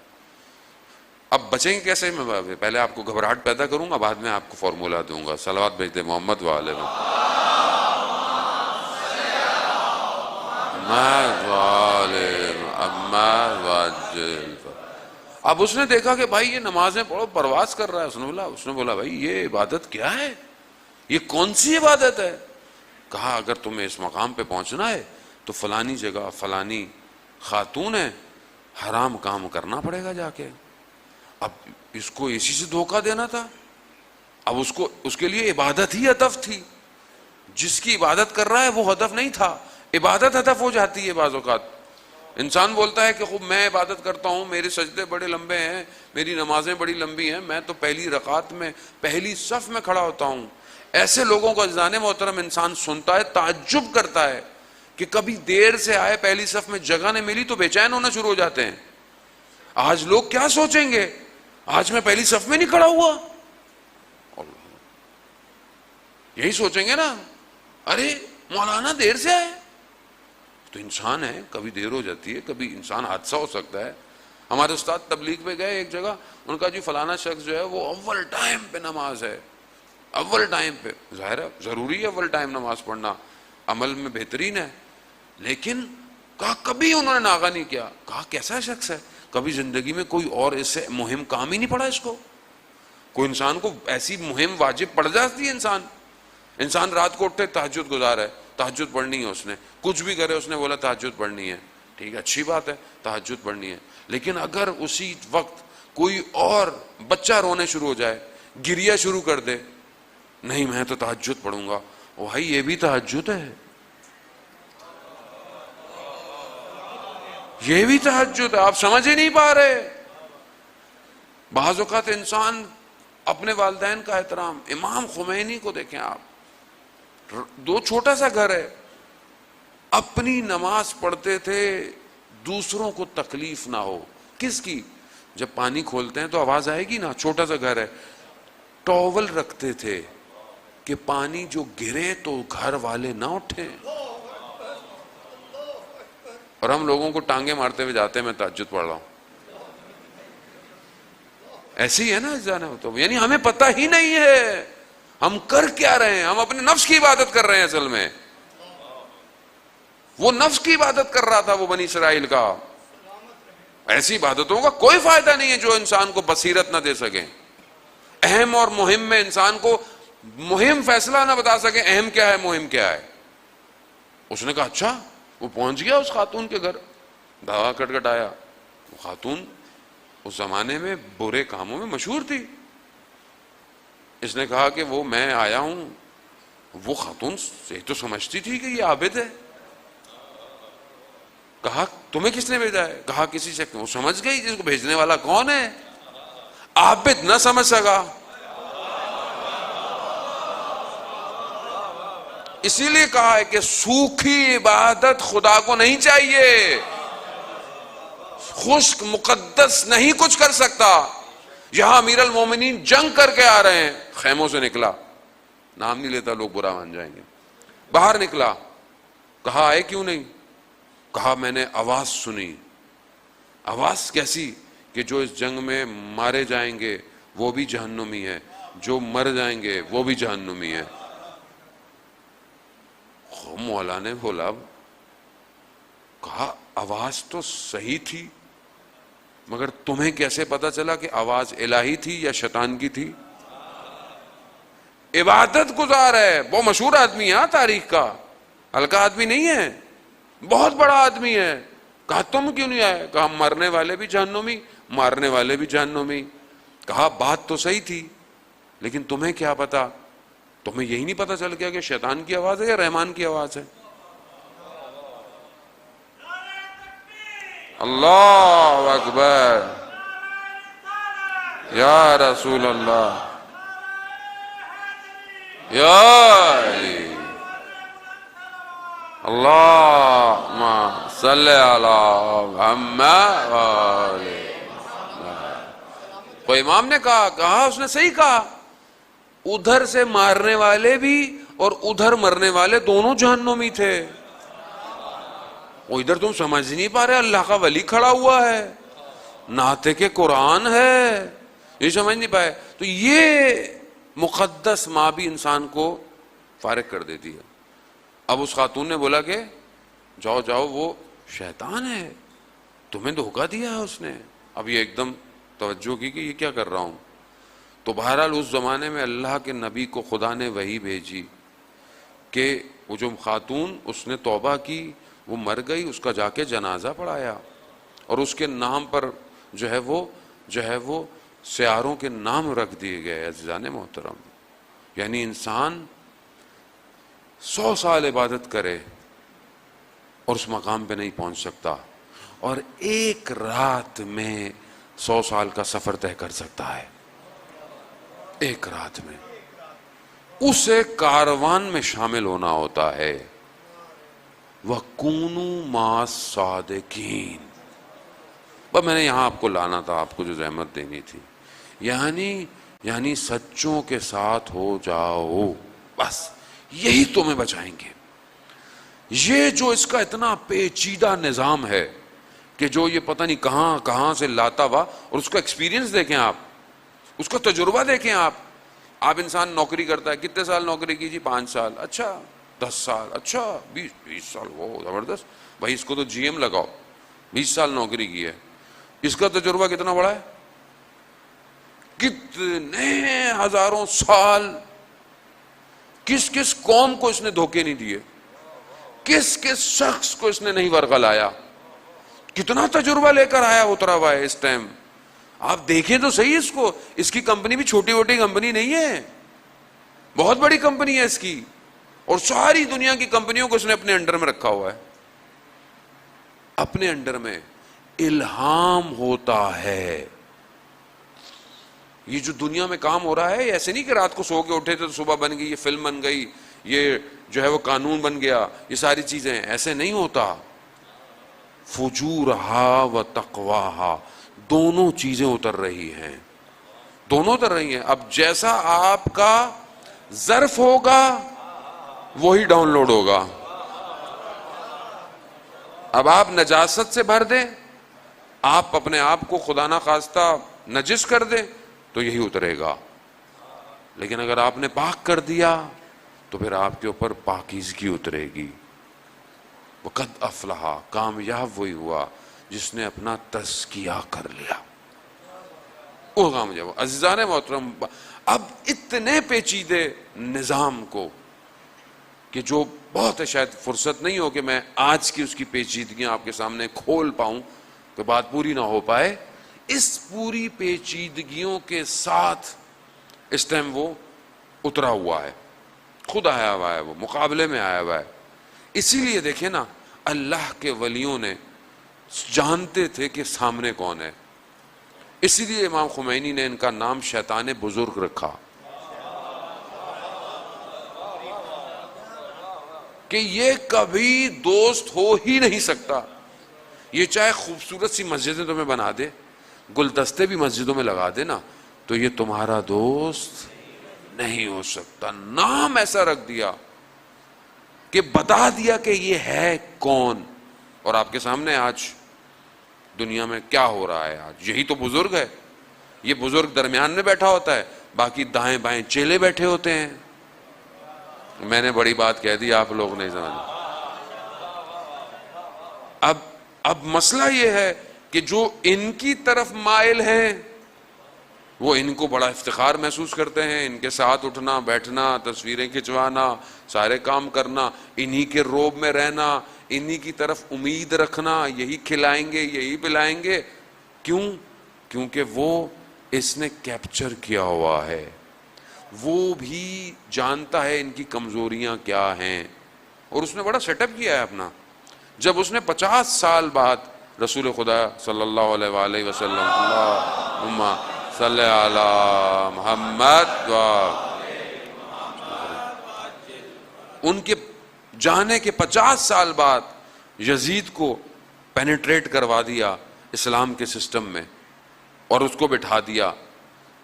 اب بچیں گے کیسے؟ میں پہلے آپ کو گھبراہٹ پیدا کروں گا، بعد میں آپ کو فارمولا دوں گا. صلوات بھیج دیں محمد والے میں. اب اس نے دیکھا کہ بھائی یہ نمازیں پڑھو پرواز کر رہا ہے. اس نے بولا بھائی یہ عبادت کیا ہے، یہ کون سی عبادت ہے؟ کہا اگر تمہیں اس مقام پہ پہنچنا ہے تو فلانی جگہ فلانی خاتون ہے، حرام کام کرنا پڑے گا جا کے. اب اس کو اسی سے دھوکہ دینا تھا. اب اس کے لیے عبادت ہی ہدف تھی. جس کی عبادت کر رہا ہے وہ ہدف نہیں تھا. عبادت ہدف ہو جاتی ہے بعض اوقات. انسان بولتا ہے کہ خوب میں عبادت کرتا ہوں، میرے سجدے بڑے لمبے ہیں، میری نمازیں بڑی لمبی ہیں، میں تو پہلی رکعت میں پہلی صف میں کھڑا ہوتا ہوں. ایسے لوگوں کو عزیزان محترم انسان سنتا ہے، تعجب کرتا ہے کہ کبھی دیر سے آئے، پہلی صف میں جگہ نہیں ملی تو بے چین ہونا شروع ہو جاتے ہیں. آج لوگ کیا سوچیں گے، آج میں پہلی صف میں نہیں کھڑا ہوا. یہی سوچیں گے نا، ارے مولانا دیر سے آئے. تو انسان ہے، کبھی دیر ہو جاتی ہے، کبھی انسان حادثہ ہو سکتا ہے. ہمارے استاد تبلیغ پہ گئے ایک جگہ، ان کا جی فلانا شخص جو ہے وہ اول ٹائم پہ نماز ہے، اول ٹائم پہ. ظاہر ہے ضروری ہے اول ٹائم نماز پڑھنا، عمل میں بہترین ہے. لیکن کہا کبھی انہوں نے ناغہ نہیں کیا. کہا کیسا شخص ہے، کبھی زندگی میں کوئی اور اس سے مہم کام ہی نہیں پڑا اس کو. کوئی انسان کو ایسی مہم واجب پڑ جاتی ہے. انسان رات کو اٹھے تہجد گزار ہے، تہجد پڑھنی ہے، اس نے کچھ بھی کرے، اس نے بولا تہجد پڑھنی ہے، ٹھیک ہے اچھی بات ہے تہجد پڑھنی ہے. لیکن اگر اسی وقت کوئی اور بچہ رونے شروع ہو جائے، گریہ شروع کر دے، نہیں میں تو تہجد پڑھوں گا. بھائی یہ بھی تہجد ہے، یہ بھی تہجد ہے. آپ سمجھ ہی نہیں پا رہے. بعض اوقات انسان اپنے والدین کا احترام، امام خمینی کو دیکھیں آپ، دو چھوٹا سا گھر ہے، اپنی نماز پڑھتے تھے دوسروں کو تکلیف نہ ہو. کس کی؟ جب پانی کھولتے ہیں تو آواز آئے گی نا، چھوٹا سا گھر ہے، ٹاول رکھتے تھے کہ پانی جو گرے تو گھر والے نہ اٹھیں. اور ہم لوگوں کو ٹانگے مارتے ہوئے جاتے ہیں میں تہجد پڑھ رہا ہوں. ایسے ہی ہے نا جانا تو، یعنی ہمیں پتہ ہی نہیں ہے ہم کر کیا رہے ہیں. ہم اپنے نفس کی عبادت کر رہے ہیں. اصل میں وہ نفس کی عبادت کر رہا تھا وہ بنی اسرائیل کا. ایسی عبادتوں کا کوئی فائدہ نہیں ہے جو انسان کو بصیرت نہ دے سکیں، اہم اور مہم میں انسان کو مہم فیصلہ نہ بتا سکیں اہم کیا ہے مہم کیا ہے. اس نے کہا اچھا. وہ پہنچ گیا اس خاتون کے گھر، دھاوا کٹکھٹایا. وہ خاتون اس زمانے میں برے کاموں میں مشہور تھی. اس نے کہا کہ وہ میں آیا ہوں. وہ خاتون یہ تو سمجھتی تھی کہ یہ عابد ہے. کہا تمہیں کس نے بھیجا ہے؟ کہا کسی سے. وہ سمجھ گئی جس کو بھیجنے والا کون ہے. عابد نہ سمجھ سکا. اسی لیے کہا ہے کہ سوکھی عبادت خدا کو نہیں چاہیے. خشک مقدس نہیں کچھ کر سکتا. یہاں امیر المومنین جنگ کر کے آ رہے ہیں، خیموں سے نکلا، نام نہیں لیتا لوگ برا مان جائیں گے، باہر نکلا. کہا آئے کیوں نہیں؟ کہا میں نے آواز سنی. آواز کیسی؟ کہ جو اس جنگ میں مارے جائیں گے وہ بھی جہنمی ہے، جو مر جائیں گے وہ بھی جہنمی ہے. مولا نے بولا، کہا آواز تو صحیح تھی مگر تمہیں کیسے پتا چلا کہ آواز الہی تھی یا شیطان کی تھی؟ عبادت گزار ہے، بہت مشہور آدمی ہے تاریخ کا، ہلکا آدمی نہیں ہے، بہت بڑا آدمی ہے. کہا تم کیوں نہیں آئے؟ کہا مرنے والے بھی جہنمی، مارنے والے بھی جہنمی. کہا بات تو صحیح تھی لیکن تمہیں کیا پتا؟ تمہیں یہی نہیں پتا چل گیا کہ شیطان کی آواز ہے یا رحمان کی آواز ہے؟ اللہ اکبر یا رسول اللہ یا علی اللہم صلی علی محمد. کوئی امام نے کہا اس نے صحیح کہا، ادھر سے مارنے والے بھی اور ادھر مرنے والے دونوں جہنمی تھے. وہ ادھر تم سمجھ نہیں پا رہے، اللہ کا ولی کھڑا ہوا ہے، ناطق قرآن ہے، یہ سمجھ نہیں پائے. تو یہ مقدس ماں بھی انسان کو فارغ کر دیتی ہے. اب اس خاتون نے بولا کہ جاؤ جاؤ، وہ شیطان ہے، تمہیں دھوکہ دیا ہے اس نے. اب یہ ایک دم توجہ کی کہ یہ کیا کر رہا ہوں. تو بہرحال اس زمانے میں اللہ کے نبی کو خدا نے وحی بھیجی کہ وہ جو خاتون اس نے توبہ کی، وہ مر گئی، اس کا جا کے جنازہ پڑھایا اور اس کے نام پر جو ہے وہ سیاروں کے نام رکھ دیے گئے. عزیزان محترم، یعنی انسان 100 سال عبادت کرے اور اس مقام پہ نہیں پہنچ سکتا، اور ایک رات میں 100 سال کا سفر طے کر سکتا ہے. ایک رات میں اسے کاروان میں شامل ہونا ہوتا ہے. وَكُونُوا مَعَ الصَّادِقِينَ. بس میں نے یہاں آپ کو لانا تھا، آپ کو جو زحمت دینی تھی. یعنی سچوں کے ساتھ ہو جاؤ، بس یہی تمہیں بچائیں گے. یہ جو اس کا اتنا پیچیدہ نظام ہے کہ جو یہ پتہ نہیں کہاں کہاں سے لاتا ہوا، اور اس کا ایکسپیرینس دیکھیں آپ، اس کا تجربہ دیکھیں آپ. انسان نوکری کرتا ہے، کتنے سال نوکری کی جی؟ 5 سال. اچھا 10 سال. اچھا 20 سال. وہ زبردست بھائی، اس کو تو جی ایم لگاؤ. 20 سال نوکری کی ہے. اس کا تجربہ کتنا بڑا ہے؟ کتنے ہزاروں سال. کس کس قوم کو اس نے دھوکے نہیں دیے، کس کس شخص کو اس نے نہیں ورغلایا. کتنا تجربہ لے کر آیا اترا ہوا ہے اس ٹائم. آپ دیکھیں تو صحیح اس کو. اس کی کمپنی بھی چھوٹی موٹی کمپنی نہیں ہے، بہت بڑی کمپنی ہے اس کی، اور ساری دنیا کی کمپنیوں کو اس نے اپنے انڈر میں رکھا ہوا ہے. اپنے انڈر میں الہام ہوتا ہے. یہ جو دنیا میں کام ہو رہا ہے، ایسے نہیں کہ رات کو سو کے اٹھے تھے تو صبح بن گئی، یہ فلم بن گئی، یہ جو ہے وہ قانون بن گیا، یہ ساری چیزیں. ایسے نہیں ہوتا. فجورہا و تقواہا، دونوں چیزیں اتر رہی ہیں، دونوں اتر رہی ہیں. اب جیسا آپ کا ظرف ہوگا وہی ڈاؤن لوڈ ہوگا. اب آپ نجاست سے بھر دیں، آپ اپنے آپ کو خدا نہ خواستہ نجس کر دیں تو یہی اترے گا. لیکن اگر آپ نے پاک کر دیا تو پھر آپ کے اوپر پاکیزگی اترے گی. وقد افلح، کامیاب وہی ہوا جس نے اپنا تزکیہ کر لیا، وہ کامیاب. عزیزان محترم، اب اتنے پیچیدے نظام کو کہ جو بہت شاید فرصت نہیں ہو کہ میں آج کی اس کی پیچیدگیاں آپ کے سامنے کھول پاؤں، کہ بات پوری نہ ہو پائے. اس پوری پیچیدگیوں کے ساتھ اس ٹائم وہ اترا ہوا ہے، خود آیا ہوا ہے، وہ مقابلے میں آیا ہوا ہے. اسی لیے دیکھیں نا، اللہ کے ولیوں نے جانتے تھے کہ سامنے کون ہے. اسی لیے امام خمینی نے ان کا نام شیطان بزرگ رکھا، کہ یہ کبھی دوست ہو ہی نہیں سکتا. یہ چاہے خوبصورت سی مسجدیں تمہیں بنا دے، گلدستے بھی مسجدوں میں لگا دے نا، تو یہ تمہارا دوست نہیں ہو سکتا. نام ایسا رکھ دیا کہ بتا دیا کہ یہ ہے کون. اور آپ کے سامنے آج دنیا میں کیا ہو رہا ہے، آج یہی تو بزرگ ہے. یہ بزرگ درمیان میں بیٹھا ہوتا ہے، باقی دائیں بائیں چیلے بیٹھے ہوتے ہیں. میں نے بڑی بات کہہ دی، آپ لوگ نہیں سمجھ. اب مسئلہ یہ ہے کہ جو ان کی طرف مائل ہیں وہ ان کو بڑا افتخار محسوس کرتے ہیں. ان کے ساتھ اٹھنا بیٹھنا، تصویریں کھنچوانا، سارے کام کرنا، انہی کے روب میں رہنا، انہی کی طرف امید رکھنا، یہی کھلائیں گے یہی پلائیں گے. کیوں؟ کیونکہ وہ اس نے کیپچر کیا ہوا ہے. وہ بھی جانتا ہے ان کی کمزوریاں کیا ہیں، اور اس نے بڑا سیٹ اپ کیا ہے اپنا. جب اس نے 50 سال بعد رسول خدا صلی اللہ علیہ وآلہ وسلم، اللہم صلی علی محمد، ان کے جانے کے 50 سال بعد یزید کو پینیٹریٹ کروا دیا اسلام کے سسٹم میں اور اس کو بٹھا دیا.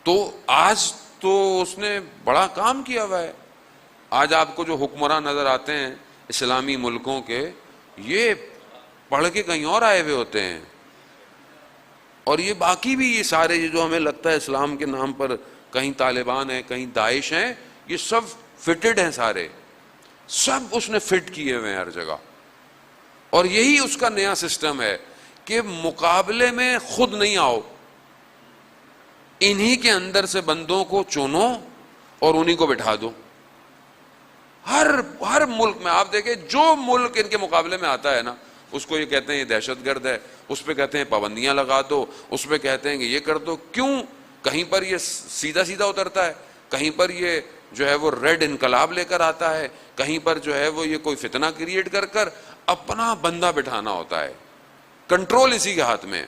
تو آج تو اس نے بڑا کام کیا ہوا ہے. آج آپ کو جو حکمراں نظر آتے ہیں اسلامی ملکوں کے، یہ پڑھ کے کہیں اور آئے ہوئے ہوتے ہیں. اور یہ باقی بھی یہ سارے جو ہمیں لگتا ہے اسلام کے نام پر کہیں طالبان ہیں کہیں داعش ہیں، یہ سب فٹڈ ہیں، سارے سب اس نے فٹ کیے ہوئے ہیں ہر جگہ. اور یہی اس کا نیا سسٹم ہے کہ مقابلے میں خود نہیں آؤ، انہی کے اندر سے بندوں کو چنو اور انہی کو بٹھا دو. ہر ملک میں آپ دیکھیں، جو ملک ان کے مقابلے میں آتا ہے نا، اس کو یہ کہتے ہیں یہ دہشت گرد ہے، اس پہ کہتے ہیں پابندیاں لگا دو، اس پہ کہتے ہیں کہ یہ کر دو. کیوں؟ کہیں پر یہ سیدھا سیدھا اترتا ہے، کہیں پر یہ جو ہے وہ ریڈ انقلاب لے کر آتا ہے، کہیں پر جو ہے وہ یہ کوئی فتنہ کریٹ کر کر اپنا بندہ بٹھانا ہوتا ہے. کنٹرول اسی کے ہاتھ میں،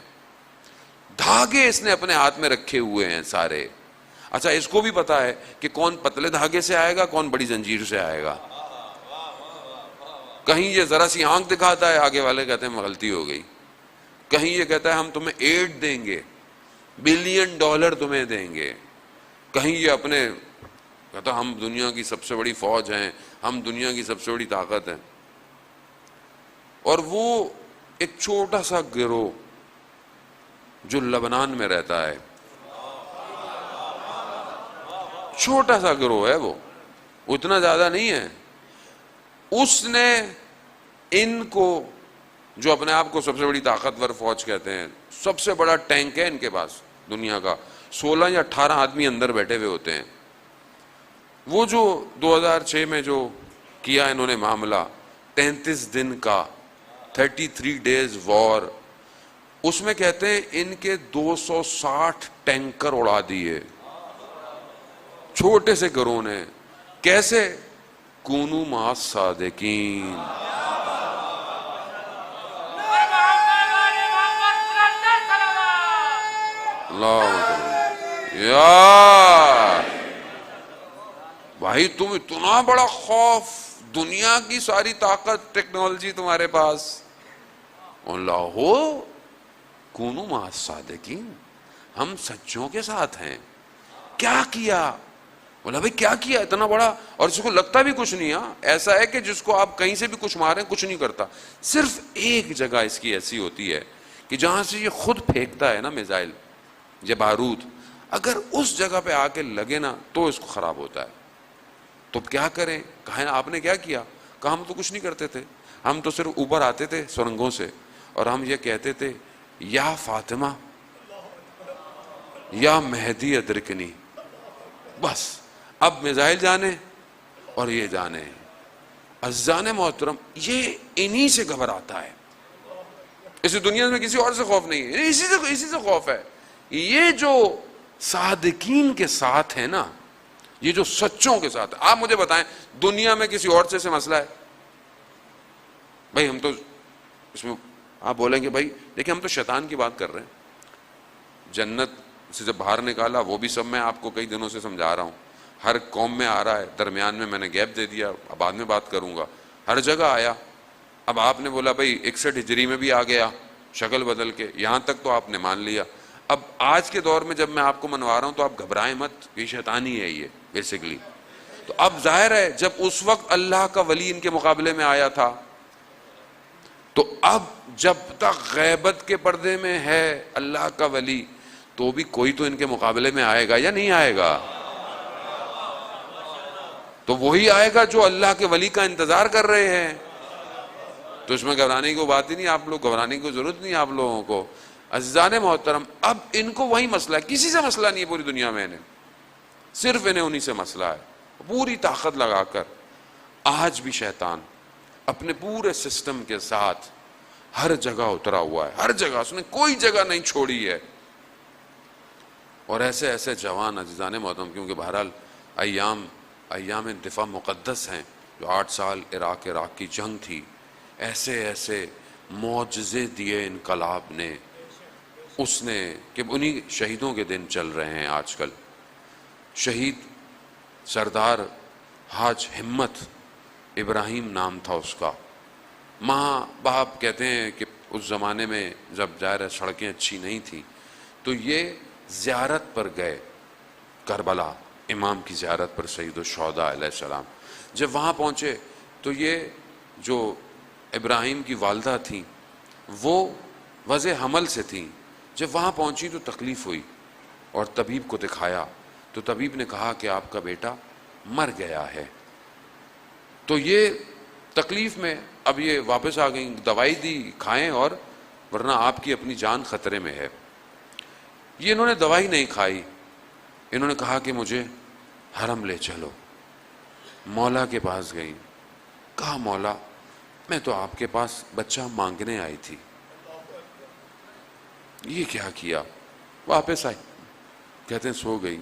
دھاگے اس نے اپنے ہاتھ میں رکھے ہوئے ہیں سارے. اچھا، اس کو بھی پتا ہے کہ کون پتلے دھاگے سے آئے گا، کون بڑی زنجیر سے آئے گا. کہیں یہ ذرا سی آنکھ دکھاتا ہے، آگے والے کہتے ہیں غلطی ہو گئی. کہیں یہ کہتا ہے ہم تمہیں ایڈ دیں گے، $1 بلین تمہیں دیں گے. کہیں یہ اپنے کہتا ہم دنیا کی سب سے بڑی فوج ہیں، ہم دنیا کی سب سے بڑی طاقت ہیں. اور وہ ایک چھوٹا سا گروہ جو لبنان میں رہتا ہے، چھوٹا سا گروہ ہے، وہ اتنا زیادہ نہیں ہے، اس نے ان کو، جو اپنے آپ کو سب سے بڑی طاقتور فوج کہتے ہیں، سب سے بڑا ٹینک ہے ان کے پاس دنیا کا، 16 یا 18 آدمی اندر بیٹھے ہوئے ہوتے ہیں. وہ جو 2006 میں جو کیا انہوں نے معاملہ، 33 دن کا 33 days وار، اس میں کہتے ہیں ان کے 260 ٹینکر اڑا دیے چھوٹے سے گروہ نے. کیسے؟ کونو مع الصادقین. اللہ یار بھائی، تم اتنا بڑا خوف، دنیا کی ساری طاقت ٹیکنالوجی تمہارے پاس، اللہ ہو کونو مع الصادقین، ہم سچوں کے ساتھ ہیں. کیا کیا؟ بولا بھائی کیا کیا اتنا بڑا؟ اور اس کو لگتا بھی کچھ نہیں. ہاں، ایسا ہے کہ جس کو آپ کہیں سے بھی کچھ ماریں کچھ نہیں کرتا. صرف ایک جگہ اس کی ایسی ہوتی ہے کہ جہاں سے یہ خود پھینکتا ہے نا میزائل یا بارود، اگر اس جگہ پہ آ کے لگے نا تو اس کو خراب ہوتا ہے. تو کیا کریں؟ کہا آپ نے کیا کیا؟ کہا ہم تو کچھ نہیں کرتے تھے، ہم تو صرف اوپر آتے تھے سرنگوں سے اور ہم یہ کہتے تھے یا فاطمہ یا مہدی ادرکنی. بس اب میزائل جانے اور یہ جانے. عزیزان محترم، یہ انہی سے گھبراتا ہے، اس دنیا میں کسی اور سے خوف نہیں ہے، اسی سے خوف ہے. یہ جو صادقین کے ساتھ ہے نا، یہ جو سچوں کے ساتھ ہے. آپ مجھے بتائیں دنیا میں کسی اور سے مسئلہ ہے؟ بھائی ہم تو اس میں آپ بولیں گے بھائی دیکھیں ہم تو شیطان کی بات کر رہے ہیں. جنت سے جب باہر نکالا، وہ بھی سب میں آپ کو کئی دنوں سے سمجھا رہا ہوں، ہر قوم میں آ رہا ہے، درمیان میں میں نے گیپ دے دیا، اب بعد میں بات کروں گا. ہر جگہ آیا. اب آپ نے بولا بھائی 61 ہجری میں بھی آ گیا شکل بدل کے، یہاں تک تو آپ نے مان لیا. اب آج کے دور میں جب میں آپ کو منوا رہا ہوں تو آپ گھبرائیں مت، یہ شیطانی ہے یہ بیسیکلی. تو اب ظاہر ہے جب اس وقت اللہ کا ولی ان کے مقابلے میں آیا تھا، تو اب جب تک غیبت کے پردے میں ہے اللہ کا ولی، تو بھی کوئی تو ان کے مقابلے میں آئے گا یا نہیں آئے گا؟ تو وہی آئے گا جو اللہ کے ولی کا انتظار کر رہے ہیں. تو اس میں گھبرانے کی بات ہی نہیں، آپ لوگ گھبرانے کی ضرورت نہیں آپ لوگوں کو. عزیزان محترم، اب ان کو وہی مسئلہ ہے، کسی سے مسئلہ نہیں ہے پوری دنیا میں، انہیں صرف انہیں انہی سے مسئلہ ہے. پوری طاقت لگا کر آج بھی شیطان اپنے پورے سسٹم کے ساتھ ہر جگہ اترا ہوا ہے، ہر جگہ اس نے کوئی جگہ نہیں چھوڑی ہے. اور ایسے ایسے جوان عزیزان محترم، کیونکہ بہرحال ایام دفاع مقدس ہیں، جو 8 سال عراق کی جنگ تھی، ایسے ایسے معجزے دیے انقلاب نے، اس نے کہ انہی شہیدوں کے دن چل رہے ہیں آج کل. شہید سردار حاج ہمت ابراہیم نام تھا اس کا. ماں باپ کہتے ہیں کہ اس زمانے میں جب ظاہر سڑکیں اچھی نہیں تھیں تو یہ زیارت پر گئے، کربلا امام کی زیارت پر، سید الشہداء علیہ السلام. جب وہاں پہنچے تو یہ جو ابراہیم کی والدہ تھیں وہ وضع حمل سے تھیں. جب وہاں پہنچی تو تکلیف ہوئی اور طبیب کو دکھایا تو طبیب نے کہا کہ آپ کا بیٹا مر گیا ہے. تو یہ تکلیف میں اب یہ واپس آ گئیں, دوائی دی کھائیں اور ورنہ آپ کی اپنی جان خطرے میں ہے. یہ انہوں نے دوائی نہیں کھائی, انہوں نے کہا کہ مجھے حرم لے چلو. مولا کے پاس گئی, کہا مولا میں تو آپ کے پاس بچہ مانگنے آئی تھی. یہ کیا کیا؟ واپس آئی, کہتے ہیں سو گئی,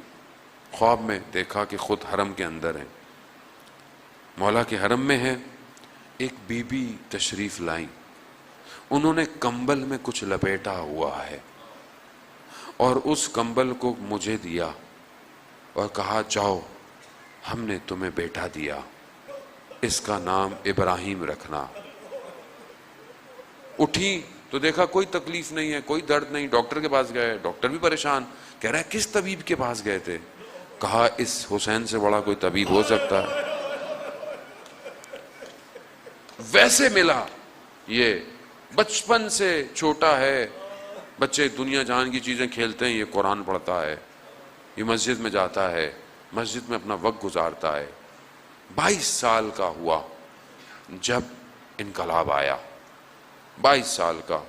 خواب میں دیکھا کہ خود حرم کے اندر ہے, مولا کے حرم میں ہے. ایک بی بی تشریف لائیں, انہوں نے کمبل میں کچھ لپیٹا ہوا ہے اور اس کمبل کو مجھے دیا اور کہا جاؤ ہم نے تمہیں بیٹا دیا, اس کا نام ابراہیم رکھنا. اٹھی تو دیکھا کوئی تکلیف نہیں ہے, کوئی درد نہیں. ڈاکٹر کے پاس گئے, ڈاکٹر بھی پریشان, کہہ رہا ہے کس طبیب کے پاس گئے تھے؟ کہا اس حسین سے بڑا کوئی طبیب ہو سکتا ہے؟ ویسے ملا, یہ بچپن سے چھوٹا ہے, بچے دنیا جان کی چیزیں کھیلتے ہیں, یہ قرآن پڑھتا ہے, یہ مسجد میں جاتا ہے, مسجد میں اپنا وقت گزارتا ہے. 22 سال کا ہوا جب انقلاب آیا, 22 سال کا,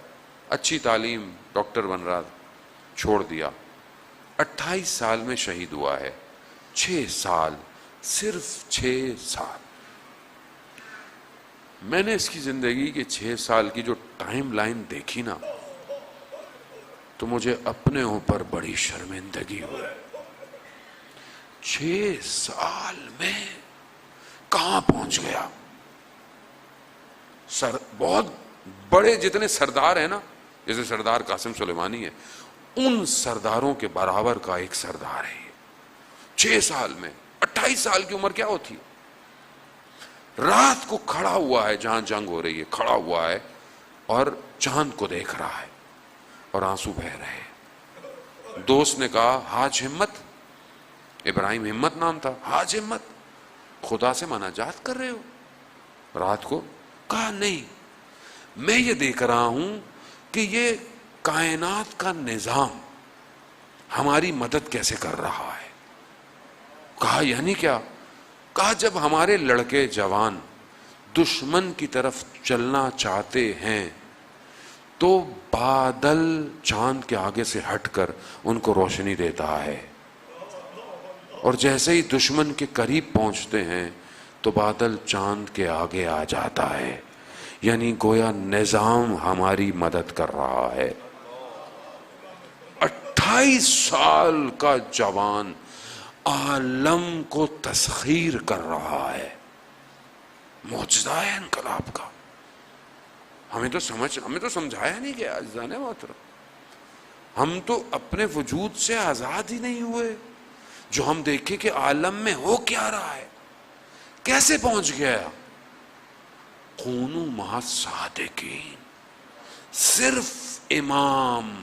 اچھی تعلیم, ڈاکٹر بن رہا, چھوڑ دیا. 28 سال میں شہید ہوا ہے. 6 سال, صرف 6 سال. میں نے اس کی زندگی کے 6 سال کی جو ٹائم لائن دیکھی نا تو مجھے اپنے اوپر بڑی شرمندگی ہوئی. 6 سال میں کہاں پہنچ گیا؟ بہت بڑے جتنے سردار ہیں نا, جیسے سردار قاسم سلیمانی ہے, ان سرداروں کے برابر کا ایک سردار ہے یہ. 6 سال میں, 28 سال کی عمر کیا ہوتی ہے؟ رات کو کھڑا ہوا ہے جہاں جنگ ہو رہی ہے, کھڑا ہوا ہے اور چاند کو دیکھ رہا ہے اور آنسو بہہ رہے. دوست نے کہا حاج ہمت, ابراہیم ہمت نام تھا, حاج ہمت خدا سے مناجات کر رہے ہو رات کو؟ کہا نہیں, میں یہ دیکھ رہا ہوں کہ یہ کائنات کا نظام ہماری مدد کیسے کر رہا ہے. کہا یعنی کیا؟ کہا جب ہمارے لڑکے جوان دشمن کی طرف چلنا چاہتے ہیں تو بادل چاند کے آگے سے ہٹ کر ان کو روشنی دیتا ہے, اور جیسے ہی دشمن کے قریب پہنچتے ہیں تو بادل چاند کے آگے آ جاتا ہے. یعنی گویا نظام ہماری مدد کر رہا ہے. 28 سال کا جوان عالم کو تسخیر کر رہا ہے. معجزہ ہے انقلاب کا. ہمیں تو سمجھایا نہیں گیا عزیزان محترم. ہم تو اپنے وجود سے آزاد ہی نہیں ہوئے جو ہم دیکھیں کہ عالم میں ہو کیا رہا ہے, کیسے پہنچ گیا. کونوا مع الصادقین. صرف امام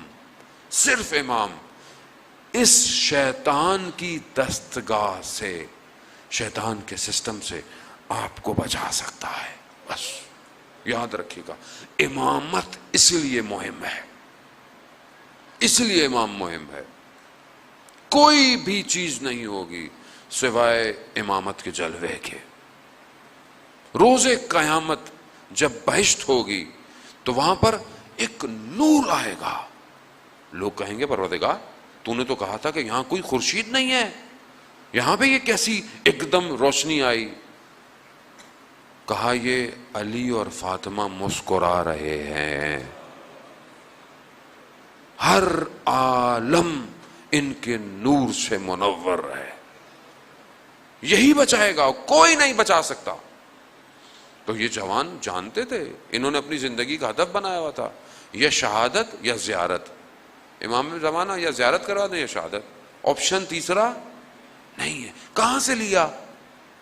اس شیطان کی دستگاہ سے, شیطان کے سسٹم سے آپ کو بچا سکتا ہے. بس یاد رکھیے گا, امامت اس لیے مہم ہے, اس لیے امام مہم ہے. کوئی بھی چیز نہیں ہوگی سوائے امامت کے جلوے کے. روز قیامت جب بہشت ہوگی تو وہاں پر ایک نور آئے گا. لوگ کہیں گے پروردگار تو نے تو کہا تھا کہ یہاں کوئی خورشید نہیں ہے, یہاں پہ یہ کیسی ایک دم روشنی آئی؟ کہا یہ علی اور فاطمہ مسکرا رہے ہیں, ہر عالم ان کے نور سے منور ہے, یہی بچائے گا, کوئی نہیں بچا سکتا. تو یہ جوان جانتے تھے, انہوں نے اپنی زندگی کا ہدف بنایا ہوا تھا, یا شہادت یا زیارت. امام زمانہ یا زیارت کروا دیں یا شہادت, آپشن تیسرا نہیں ہے. کہاں سے لیا؟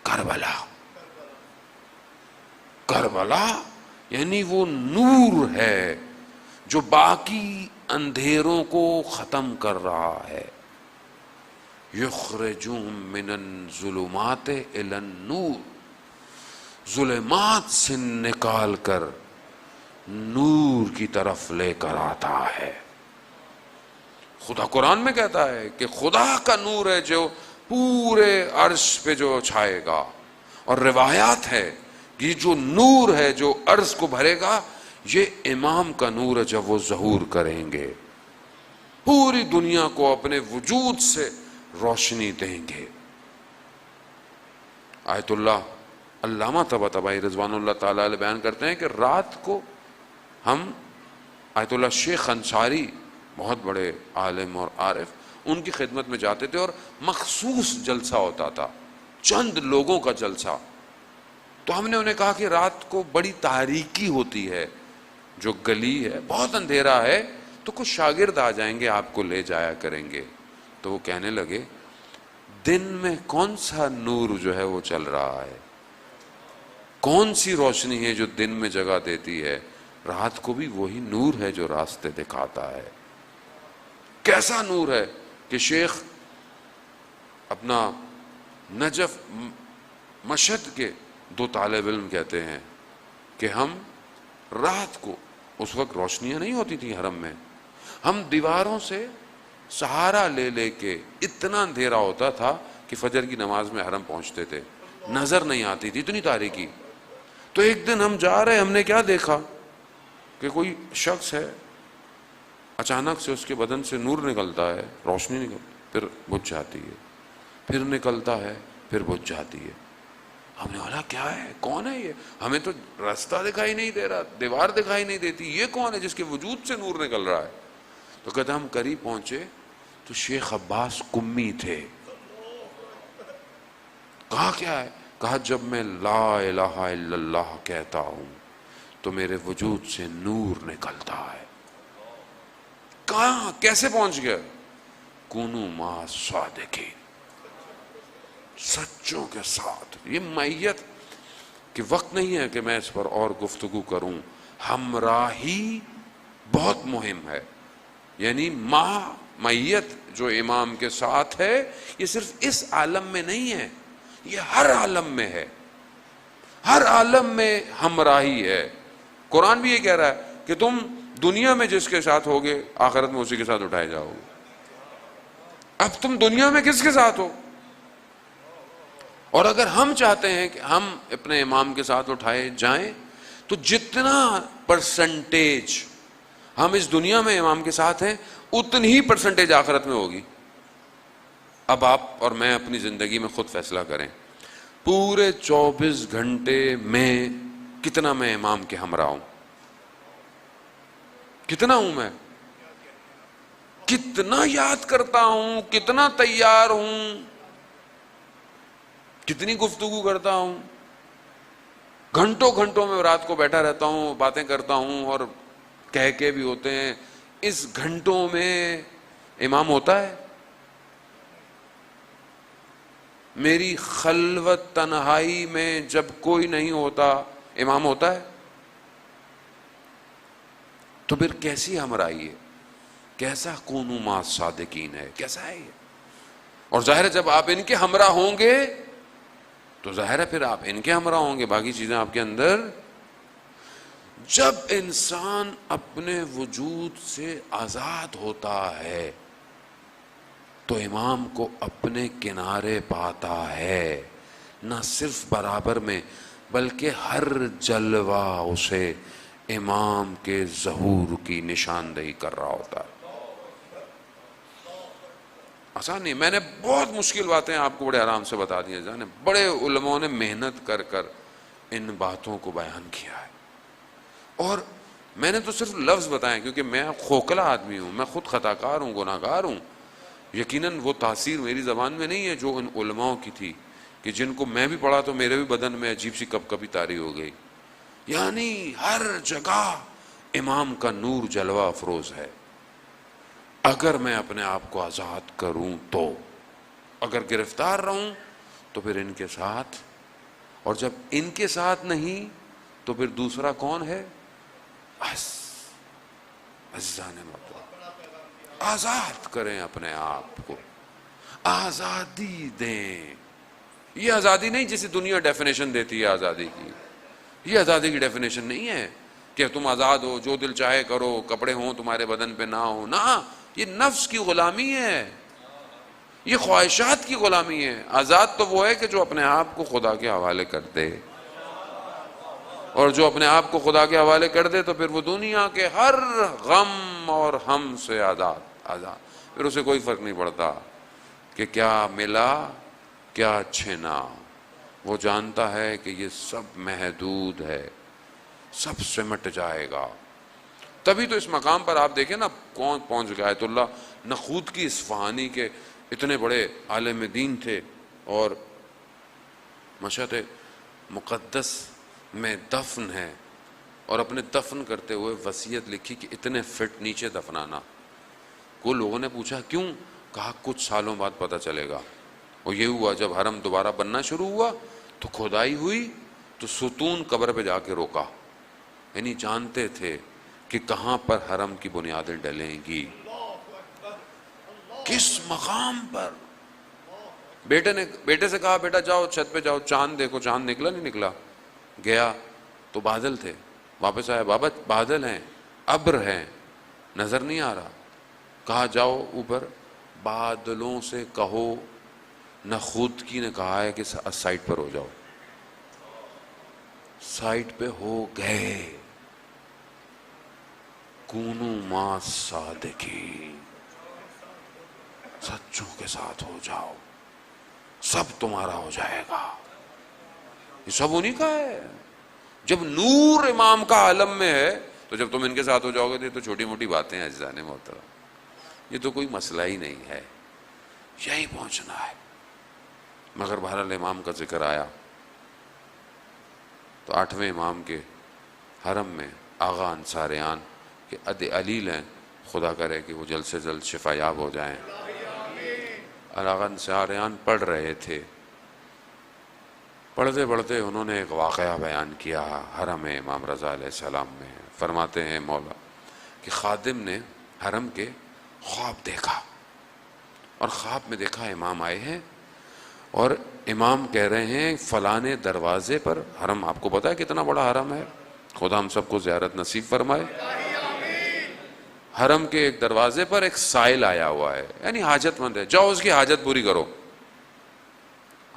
کربلا. کربلا یعنی وہ نور ہے جو باقی اندھیروں کو ختم کر رہا ہے. یخرجون من الظلمات الی النور, ظلمات سے نکال کر نور کی طرف لے کر آتا ہے. خدا قرآن میں کہتا ہے کہ خدا کا نور ہے جو پورے عرش پہ جو چھائے گا، اور روایات ہے کہ جو نور ہے جو عرش کو بھرے گا یہ امام کا نور ہے جب وہ ظہور کریں گے، پوری دنیا کو اپنے وجود سے روشنی دیں گے۔ آیت اللہ علامہ طباطبائی رضوان اللہ تعالیٰ علیہ بیان کرتے ہیں کہ رات کو ہم آیت اللہ شیخ انصاری بہت بڑے عالم اور عارف ان کی خدمت میں جاتے تھے، اور مخصوص جلسہ ہوتا تھا، چند لوگوں کا جلسہ۔ تو ہم نے انہیں کہا کہ رات کو بڑی تاریکی ہوتی ہے، جو گلی ہے بہت اندھیرا ہے، تو کچھ شاگرد آ جائیں گے آپ کو لے جایا کریں گے۔ تو وہ کہنے لگے دن میں کون سا نور جو ہے وہ چل رہا ہے، کون سی روشنی ہے جو دن میں جگہ دیتی ہے، رات کو بھی وہی نور ہے جو راستے دکھاتا ہے۔ کیسا نور ہے کہ شیخ اپنا نجف مشہد کے 2 طالب علم کہتے ہیں کہ ہم رات کو، اس وقت روشنیاں نہیں ہوتی تھیں حرم میں، ہم دیواروں سے سہارا لے لے کے، اتنا اندھیرا ہوتا تھا کہ فجر کی نماز میں حرم پہنچتے تھے، نظر نہیں آتی تھی، اتنی تاریکی۔ تو ایک دن ہم جا رہے، ہم نے کیا دیکھا کہ کوئی شخص ہے، اچانک سے اس کے بدن سے نور نکلتا ہے، روشنی نکلتی، پھر بجھ جاتی ہے، پھر نکلتا ہے، پھر بجھ جاتی ہے۔ ہم نے بولا کیا ہے، کون ہے یہ؟ ہمیں تو راستہ دکھائی نہیں دے رہا، دیوار دکھائی نہیں دیتی، یہ کون ہے جس کے وجود سے نور نکل رہا ہے؟ تو کہتے ہم قریب پہنچے تو شیخ عباس قمی تھے۔ کہا کیا ہے؟ کہا جب میں لا الہ الا اللہ کہتا ہوں تو میرے وجود سے نور نکلتا ہے۔ کہاں کیسے پہنچ گیا؟ کونو ما صادقین، سچوں کے ساتھ۔ یہ میت کہ وقت نہیں ہے کہ میں اس پر اور گفتگو کروں، ہمراہی بہت مہم ہے۔ یعنی میت جو امام کے ساتھ ہے، یہ صرف اس عالم میں نہیں ہے، یہ ہر عالم میں ہے، ہر عالم میں ہمراہی ہے۔ قرآن بھی یہ کہہ رہا ہے کہ تم دنیا میں جس کے ساتھ ہوگے آخرت میں اسی کے ساتھ اٹھائے جاؤ گے۔ اب تم دنیا میں کس کے ساتھ ہو؟ اور اگر ہم چاہتے ہیں کہ ہم اپنے امام کے ساتھ اٹھائے جائیں تو جتنا پرسنٹیج ہم اس دنیا میں امام کے ساتھ ہیں اتنی ہی پرسنٹیج آخرت میں ہوگی۔ اب آپ اور میں اپنی زندگی میں خود فیصلہ کریں، پورے 24 گھنٹے میں کتنا میں امام کے ہمراہ ہوں، کتنا ہوں میں، کتنا یاد کرتا ہوں، کتنا تیار ہوں، کتنی گفتگو کرتا ہوں۔ گھنٹوں گھنٹوں میں رات کو بیٹھا رہتا ہوں، باتیں کرتا ہوں اور کہہ کے بھی ہوتے ہیں۔ اس گھنٹوں میں امام ہوتا ہے؟ میری خلوت تنہائی میں جب کوئی نہیں ہوتا امام ہوتا ہے؟ تو پھر کیسی ہمراہی ہے، کیسا کونو ما صادقین ہے، کیسا ہے یہ؟ اور ظاہر ہے جب آپ ان کے ہمراہ ہوں گے تو ظاہر ہے پھر آپ ان کے ہمراہ ہوں گے، باقی چیزیں آپ کے اندر۔ جب انسان اپنے وجود سے آزاد ہوتا ہے تو امام کو اپنے کنارے پاتا ہے، نہ صرف برابر میں بلکہ ہر جلوہ اسے امام کے ظہور کی نشاندہی کر رہا ہوتا ہے۔ آسان نہیں، میں نے بہت مشکل باتیں آپ کو بڑے آرام سے بتا دی ہیں، جانے بڑے علماء نے محنت کر کر ان باتوں کو بیان کیا ہے، اور میں نے تو صرف لفظ بتائے کیونکہ میں کھوکھلا آدمی ہوں، میں خود خطا کار ہوں، گناہ گار ہوں۔ یقیناً وہ تاثیر میری زبان میں نہیں ہے جو ان علماء کی تھی، کہ جن کو میں بھی پڑھا تو میرے بھی بدن میں عجیب سی کب کبھی طاری ہو گئی۔ یعنی ہر جگہ امام کا نور جلوہ افروز ہے۔ اگر میں اپنے آپ کو آزاد کروں تو، اگر گرفتار رہوں تو پھر ان کے ساتھ، اور جب ان کے ساتھ نہیں تو پھر دوسرا کون ہے؟ عزیزان مطلب آزاد کریں اپنے آپ کو، آزادی دیں۔ یہ آزادی نہیں جسے دنیا ڈیفینیشن دیتی ہے آزادی کی، یہ آزادی کی ڈیفینیشن نہیں ہے کہ تم آزاد ہو، جو دل چاہے کرو، کپڑے ہوں تمہارے بدن پہ نہ ہو، نہ، یہ نفس کی غلامی ہے، یہ خواہشات کی غلامی ہے۔ آزاد تو وہ ہے کہ جو اپنے آپ کو خدا کے حوالے کر دے، اور جو اپنے آپ کو خدا کے حوالے کر دے تو پھر وہ دنیا کے ہر غم اور ہم سے آزاد، پھر اسے کوئی فرق نہیں پڑتا کہ کیا ملا کیا چھنا۔ وہ جانتا ہے کہ یہ سب محدود ہے، سب سمٹ جائے گا۔ تبھی تو اس مقام پر آپ دیکھیں نا کون پہنچ گیا۔ آیت اللہ نخود کی اصفہانی کے اتنے بڑے عالم دین تھے، اور مشہد مقدس میں دفن ہے، اور اپنے دفن کرتے ہوئے وصیت لکھی کہ اتنے فٹ نیچے دفنانا۔ کو لوگوں نے پوچھا کیوں؟ کہا کچھ سالوں بعد پتہ چلے گا۔ اور یہ ہوا جب حرم دوبارہ بننا شروع ہوا تو کھدائی ہوئی تو ستون قبر پہ جا کے روکا، یعنی جانتے تھے کہ کہاں پر حرم کی بنیادیں ڈلیں گی، کس مقام پر۔ بیٹے سے کہا بیٹا جاؤ چھت پہ جاؤ چاند دیکھو، چاند نکلا نہیں نکلا؟ گیا تو بادل تھے، واپس آیا بابا بادل ہیں، ابر ہیں، نظر نہیں آ رہا۔ کہا جاؤ اوپر، بادلوں سے کہو، نخود کی نے کہا ہے کہ سائٹ پر ہو جاؤ۔ سائٹ پہ ہو گئے، کونو ما صادقین، سچوں کے ساتھ ہو جاؤ، سب تمہارا ہو جائے گا۔ یہ سب انہی کا ہے۔ جب نور امام کا عالم میں ہے تو جب تم ان کے ساتھ ہو جاؤ گے تو چھوٹی موٹی باتیں ہیں عزیزان محترم، یہ تو کوئی مسئلہ ہی نہیں ہے، یہی پہنچنا ہے۔ مگر بہرحال امام کا ذکر آیا تو 8ویں امام کے حرم میں آغا انصاریان کہ علیل ہیں، خدا کرے کہ وہ جلد سے جلد شفا یاب ہو جائیں۔ اور آغا انصاریان پڑھ رہے تھے، پڑھتے پڑھتے انہوں نے ایک واقعہ بیان کیا حرم امام رضا علیہ السلام میں۔ فرماتے ہیں مولا کہ خادم نے حرم کے خواب دیکھا، اور خواب میں دیکھا امام آئے ہیں اور امام کہہ رہے ہیں فلانے دروازے پر، حرم آپ کو پتا ہے کتنا بڑا حرم ہے، خدا ہم سب کو زیارت نصیب فرمائے۔ حرم کے ایک دروازے پر ایک سائل آیا ہوا ہے، یعنی حاجت مند ہے، جاؤ اس کی حاجت پوری کرو۔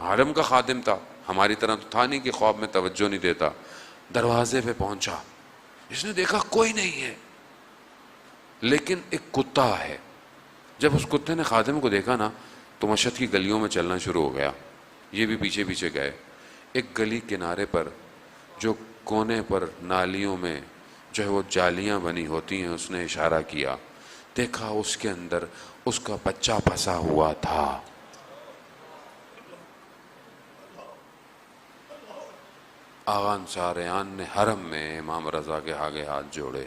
حرم کا خادم تھا، ہماری طرح تو تھا نہیں کہ خواب میں توجہ نہیں دیتا۔ دروازے پہ پہنچا، اس نے دیکھا کوئی نہیں ہے لیکن ایک کتا ہے۔ جب اس کتے نے خادم کو دیکھا نا تو مشہد کی گلیوں میں چلنا شروع ہو گیا، یہ بھی پیچھے پیچھے گئے۔ ایک گلی کنارے پر جو کونے پر نالیوں میں جو ہے وہ جالیاں بنی ہوتی ہیں، اس نے اشارہ کیا، دیکھا اس کے اندر اس کا بچہ پھنسا ہوا تھا۔ آغا انصاریان نے حرم میں امام رضا کے آگے ہاتھ جوڑے،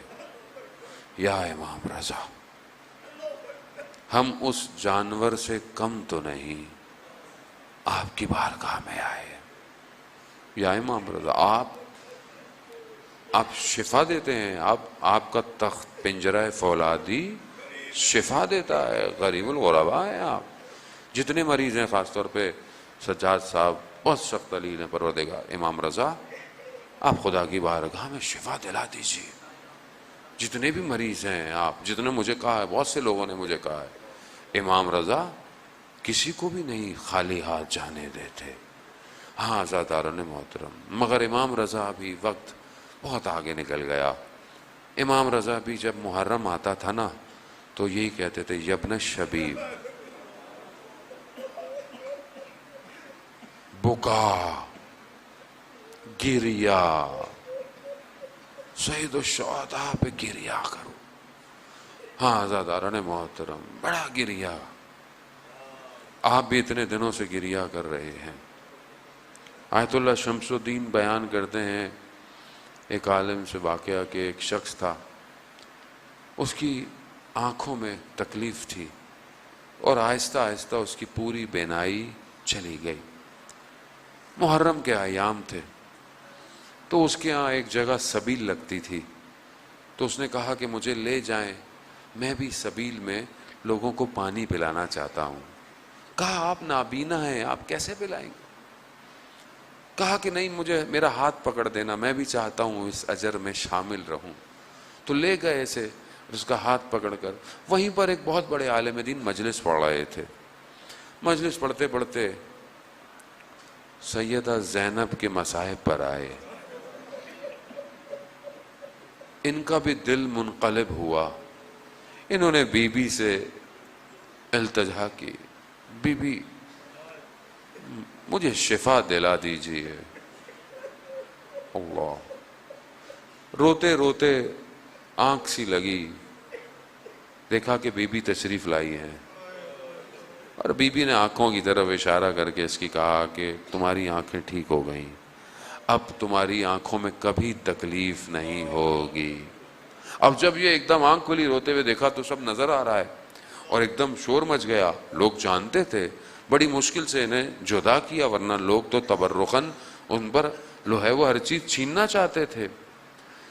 یا امام رضا ہم اس جانور سے کم تو نہیں، آپ کی بارگاہ میں آئے۔ یا امام رضا آپ شفا دیتے ہیں، آپ کا تخت پنجرہ فولادی شفا دیتا ہے، غریب الغربا ہیں آپ۔ جتنے مریض ہیں، خاص طور پہ سجاد صاحب بہت سخت علیل ہیں، پروردگار امام رضا آپ خدا کی بارگاہ میں شفا دلا دیجیے۔ جتنے بھی مریض ہیں آپ، جتنے مجھے کہا ہے، بہت سے لوگوں نے مجھے کہا ہے، امام رضا کسی کو بھی نہیں خالی ہاتھ جانے دیتے۔ ہاں عزیزان محترم، مگر امام رضا بھی وقت بہت آگے نکل گیا۔ امام رضا بھی جب محرم آتا تھا نا تو یہی کہتے تھے، یبن شبیب بکا گریا، سید الشہداء پہ گریا کرو۔ ہاں عزیزان محترم، بڑا گریا، آپ بھی اتنے دنوں سے گریا کر رہے ہیں۔ آیت اللہ شمس الدین بیان کرتے ہیں ایک عالم سے واقعہ کہ ایک شخص تھا، اس کی آنکھوں میں تکلیف تھی اور آہستہ آہستہ اس کی پوری بینائی چلی گئی۔ محرم کے ایام تھے تو اس کے ہاں ایک جگہ سبیل لگتی تھی، تو اس نے کہا کہ مجھے لے جائیں، میں بھی سبیل میں لوگوں کو پانی پلانا چاہتا ہوں۔ کہا آپ نابینا ہیں، آپ کیسے پلائیں گے؟ کہا کہ نہیں، مجھے میرا ہاتھ پکڑ دینا، میں بھی چاہتا ہوں اس اجر میں شامل رہوں۔ تو لے گئے اسے، اس کا ہاتھ پکڑ کر وہیں پر ایک بہت بڑے عالم دین مجلس پڑھ رہے تھے. مجلس پڑھتے پڑھتے سیدہ زینب کے مصاحب پر آئے. ان کا بھی دل منقلب ہوا. انہوں نے بی بی سے التجا کی, بی بی مجھے شفا دلا دیجیے. اللہ, روتے روتے آنکھ سی لگی, دیکھا کہ بی بی تشریف لائی ہے, اور بی بی نے آنکھوں کی طرف اشارہ کر کے اس کی کہا کہ تمہاری آنکھیں ٹھیک ہو گئیں, اب تمہاری آنکھوں میں کبھی تکلیف نہیں ہوگی. اب جب یہ ایک دم آنکھ کھلی روتے ہوئے دیکھا تو سب نظر آ رہا ہے, اور ایک دم شور مچ گیا. لوگ جانتے تھے, بڑی مشکل سے انہیں جدا کیا, ورنہ لوگ تو تبرکاً ان پر لو ہے وہ ہر چیز چھیننا چاہتے تھے.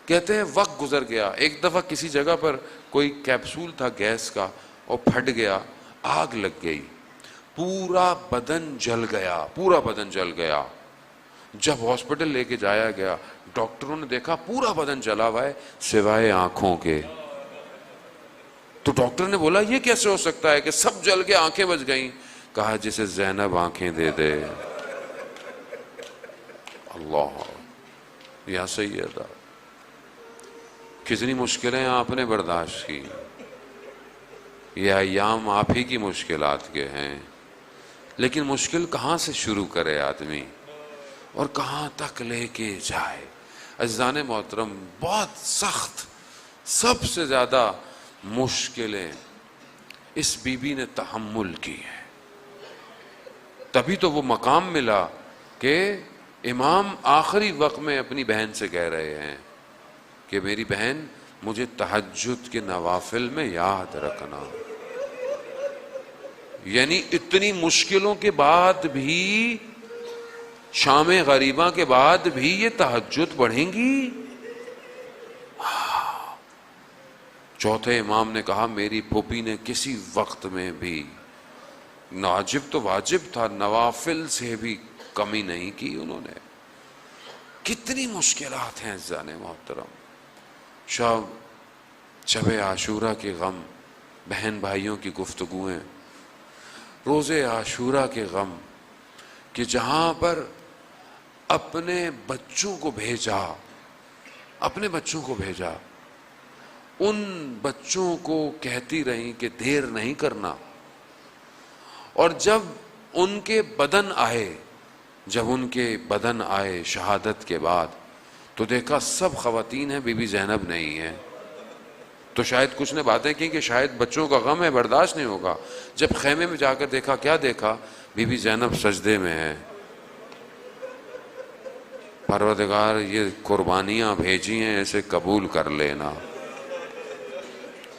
کہتے ہیں وقت گزر گیا. ایک دفعہ کسی جگہ پر کوئی کیپسول تھا گیس کا, اور پھٹ گیا, آگ لگ گئی, پورا بدن جل گیا, پورا بدن جل گیا. جب ہاسپٹل لے کے جایا گیا, ڈاکٹروں نے دیکھا پورا بدن جلا ہوا ہے سوائے آنکھوں کے. تو ڈاکٹر نے بولا یہ کیسے ہو سکتا ہے کہ سب جل کے آنکھیں بچ گئیں؟ کہا جسے زینب آنکھیں دے دے. اللہ, یا سیدہ, کتنی مشکلیں آپ نے برداشت کی. یہ ایام آپ ہی کی مشکلات کے ہیں, لیکن مشکل کہاں سے شروع کرے آدمی اور کہاں تک لے کے جائے. عزیزان محترم, بہت سخت, سب سے زیادہ مشکلیں اس بی بی نے تحمل کی ہے. تبھی تو وہ مقام ملا کہ امام آخری وقت میں اپنی بہن سے کہہ رہے ہیں کہ میری بہن مجھے تہجد کے نوافل میں یاد رکھنا. یعنی اتنی مشکلوں کے بعد بھی, شام غریبہ کے بعد بھی یہ تہجد پڑھیں گی. چوتھے امام نے کہا میری پھوپھی نے کسی وقت میں بھی, واجب تو واجب تھا, نوافل سے بھی کمی نہیں کی انہوں نے. کتنی مشکلات ہیں عزیزان محترم. شب عاشورہ کے غم, بہن بھائیوں کی گفتگویں, روز عاشورہ کے غم, کہ جہاں پر اپنے بچوں کو بھیجا, اپنے بچوں کو بھیجا, ان بچوں کو کہتی رہیں کہ دیر نہیں کرنا. اور جب ان کے بدن آئے, جب ان کے بدن آئے شہادت کے بعد, تو دیکھا سب خواتین ہیں, بی بی زینب نہیں ہے. تو شاید کچھ نے باتیں کی کہ شاید بچوں کا غم ہے, برداشت نہیں ہوگا. جب خیمے میں جا کر دیکھا, کیا دیکھا؟ بی بی زینب سجدے میں ہے. پروردگار یہ قربانیاں بھیجی ہیں, ایسے قبول کر لینا.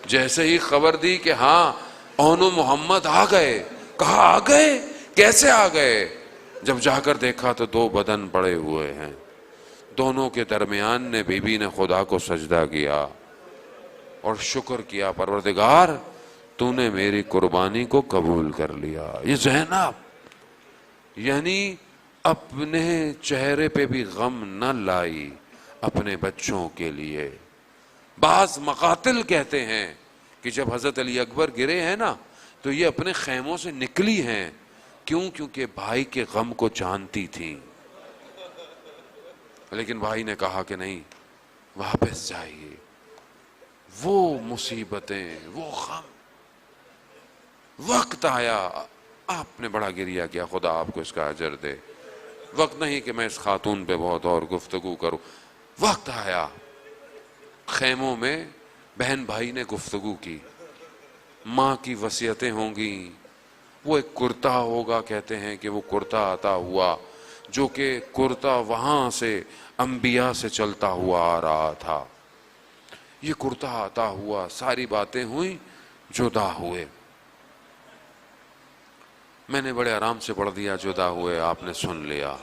جیسے ہی خبر دی کہ ہاں اونو محمد آ گئے, کہا آ گئے, کیسے آ گئے؟ جب جا کر دیکھا تو دو بدن پڑے ہوئے ہیں, دونوں کے درمیان نے بی بی نے خدا کو سجدہ کیا اور شکر کیا, پروردگار تو نے میری قربانی کو قبول کر لیا. یہ زینب یعنی اپنے چہرے پہ بھی غم نہ لائی اپنے بچوں کے لیے. بعض مقاتل کہتے ہیں کہ جب حضرت علی اکبر گرے ہیں نا, تو یہ اپنے خیموں سے نکلی ہیں. کیوں؟ کیونکہ بھائی کے غم کو جانتی تھیں. لیکن بھائی نے کہا کہ نہیں, واپس جائیے. وہ مصیبتیں, وہ غم, وقت آیا, آپ نے بڑا گریہ کیا, خدا آپ کو اس کا اجر دے. وقت نہیں کہ میں اس خاتون پہ بہت اور گفتگو کروں. وقت آیا, خیموں میں بہن بھائی نے گفتگو کی. ماں کی وصیتیں ہوں گی, وہ ایک کرتا ہوگا, کہتے ہیں کہ وہ کرتا آتا ہوا, جو کہ کرتا وہاں سے انبیاء سے چلتا ہوا آ رہا تھا. یہ کرتا آتا ہوا, ساری باتیں ہوئیں, جدا ہوئے. میں نے بڑے آرام سے پڑھ دیا, جدا ہوئے, آپ نے سن لیا.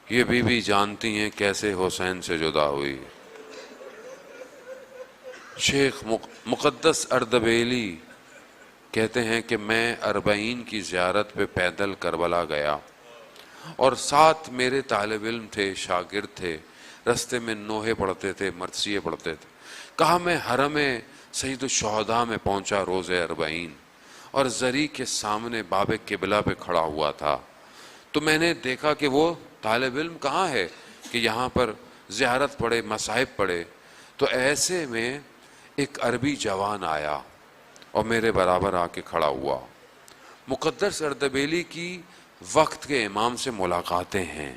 یہ بی بی جانتی ہیں کیسے حسین سے جدا ہوئی. شیخ مقدس اردبیلی کہتے ہیں کہ میں 40 کی زیارت پہ پیدل کربلا گیا, اور ساتھ میرے طالب علم تھے, شاگرد تھے. رستے میں نوحے پڑھتے تھے, مرثیے پڑھتے تھے. کہا میں حرم سید الشہداء میں پہنچا روز اربعین اور زری کے سامنے باب قبلہ پہ کھڑا ہوا تھا، تو میں نے دیکھا کہ وہ طالب علم کہاں ہے کہ یہاں پر زیارت پڑھے، مصاحب پڑھے. تو ایسے میں ایک عربی جوان آیا اور میرے برابر آ کے کھڑا ہوا. مقدس اردبیلی کی وقت کے امام سے ملاقاتیں ہیں،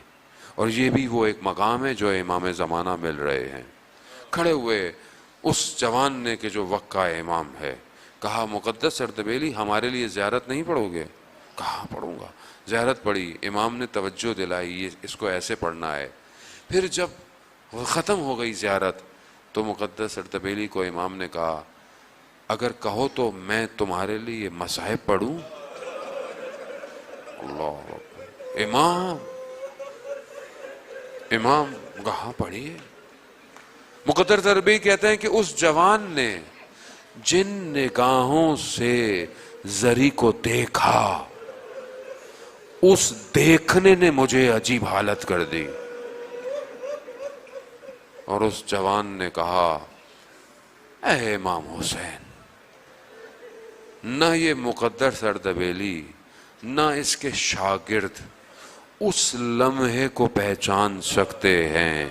اور یہ بھی وہ ایک مقام ہے جو امام زمانہ مل رہے ہیں. کھڑے ہوئے اس جوان نے کہ جو وقت کا امام ہے، کہا مقدس اردبیلی ہمارے لیے زیارت نہیں پڑھو گے؟ کہا پڑھوں گا. زیارت پڑھی، امام نے توجہ دلائی یہ اس کو ایسے پڑھنا ہے. پھر جب ختم ہو گئی زیارت تو مقدس اردبیلی کو امام نے کہا اگر کہو تو میں تمہارے لیے مصاحب پڑھوں. اللہ اکبر. امام کہاں پڑھیے. مقدس اردبیلی کہتے ہیں کہ اس جوان نے جن نگاہوں سے زری کو دیکھا، اس دیکھنے نے مجھے عجیب حالت کر دی. اور اس جوان نے کہا اے امام حسین، نہ یہ مقدس اردبیلی نہ اس کے شاگرد اس لمحے کو پہچان سکتے ہیں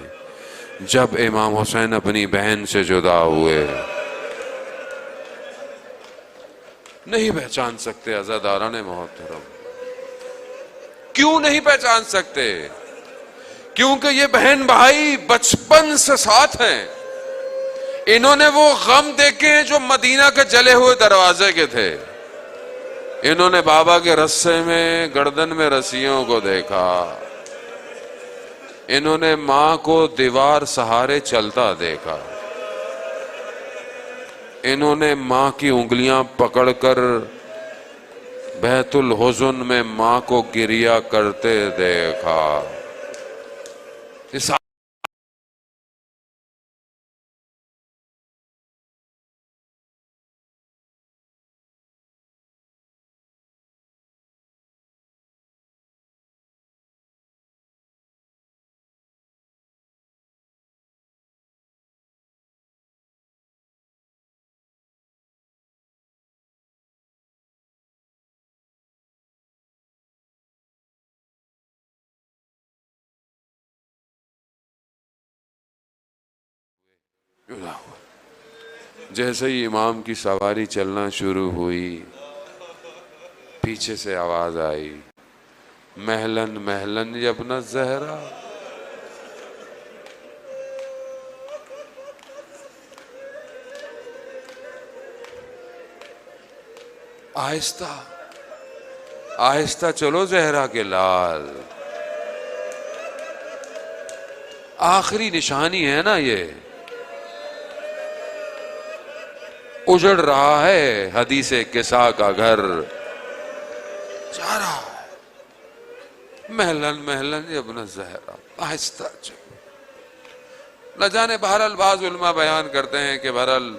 جب امام حسین اپنی بہن سے جدا ہوئے. نہیں پہچان سکتے عزاداران محترم. کیوں نہیں پہچان سکتے؟ کیونکہ یہ بہن بھائی بچپن سے ساتھ ہیں. انہوں نے وہ غم دیکھے ہیں جو مدینہ کے جلے ہوئے دروازے کے تھے. انہوں نے بابا کے رسے میں گردن میں رسیوں کو دیکھا. انہوں نے ماں کو دیوار سہارے چلتا دیکھا. انہوں نے ماں کی انگلیاں پکڑ کر بیت الحزن میں ماں کو گریا کرتے دیکھا. اس جیسے ہی امام کی سواری چلنا شروع ہوئی، پیچھے سے آواز آئی مہلن مہلن یا ابن الزہرا. آہستہ آہستہ چلو زہرا کے لال. آخری نشانی ہے نا، یہ اجڑ رہا ہے حدیث کسا کا گھر، جا رہا ہے محلن محلن ابن الزہرا. آہستہ چلو. نہ جانے بہرحال بعض علماء بیان کرتے ہیں کہ بہرحال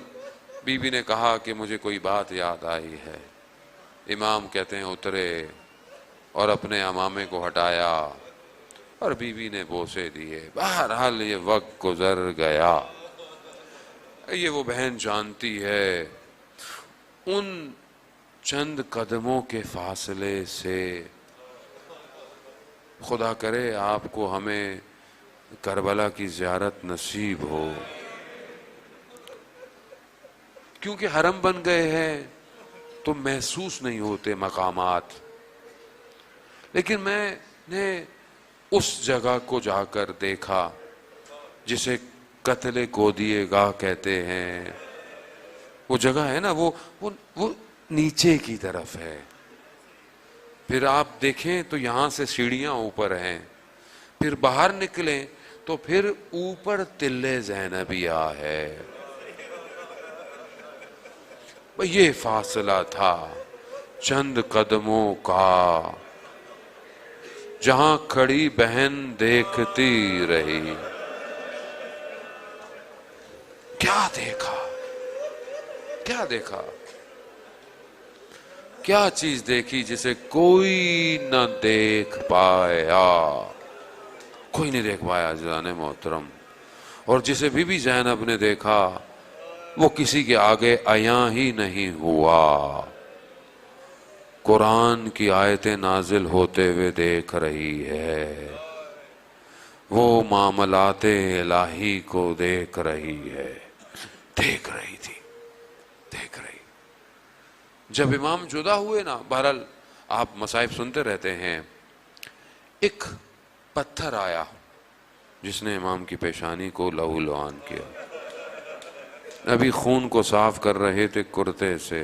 بی بی نے کہا کہ مجھے کوئی بات یاد آئی ہے. امام کہتے ہیں اترے اور اپنے امامے کو ہٹایا اور بی بی نے بوسے دیے. بہرحال یہ وقت گزر گیا. یہ وہ بہن جانتی ہے ان چند قدموں کے فاصلے سے. خدا کرے آپ کو ہمیں کربلا کی زیارت نصیب ہو. کیونکہ حرم بن گئے ہیں تو محسوس نہیں ہوتے مقامات، لیکن میں نے اس جگہ کو جا کر دیکھا جسے قتل گودیے گاہ کہتے ہیں. وہ جگہ ہے نا وہ نیچے کی طرف ہے. پھر آپ دیکھیں تو یہاں سے سیڑھیاں اوپر ہیں، پھر باہر نکلیں تو پھر اوپر تلے زینبیہ ہے. یہ فاصلہ تھا چند قدموں کا جہاں کھڑی بہن دیکھتی رہی. کیا دیکھا، کیا دیکھا، کیا چیز دیکھی جسے کوئی نہ دیکھ پایا. کوئی نہیں دیکھ پایا جان محترم. اور جسے بی بی زینب نے دیکھا وہ کسی کے آگے عیاں ہی نہیں ہوا. قرآن کی آیتیں نازل ہوتے ہوئے دیکھ رہی ہے، وہ معاملات الہی کو دیکھ رہی ہے. دیکھ رہی تھی، دیکھ رہی. جب امام جدا ہوئے نا، بہرحال آپ مصائب سنتے رہتے ہیں، ایک پتھر آیا جس نے امام کی پیشانی کو لہو لعان کیا. ابھی خون کو صاف کر رہے تھے کرتے سے،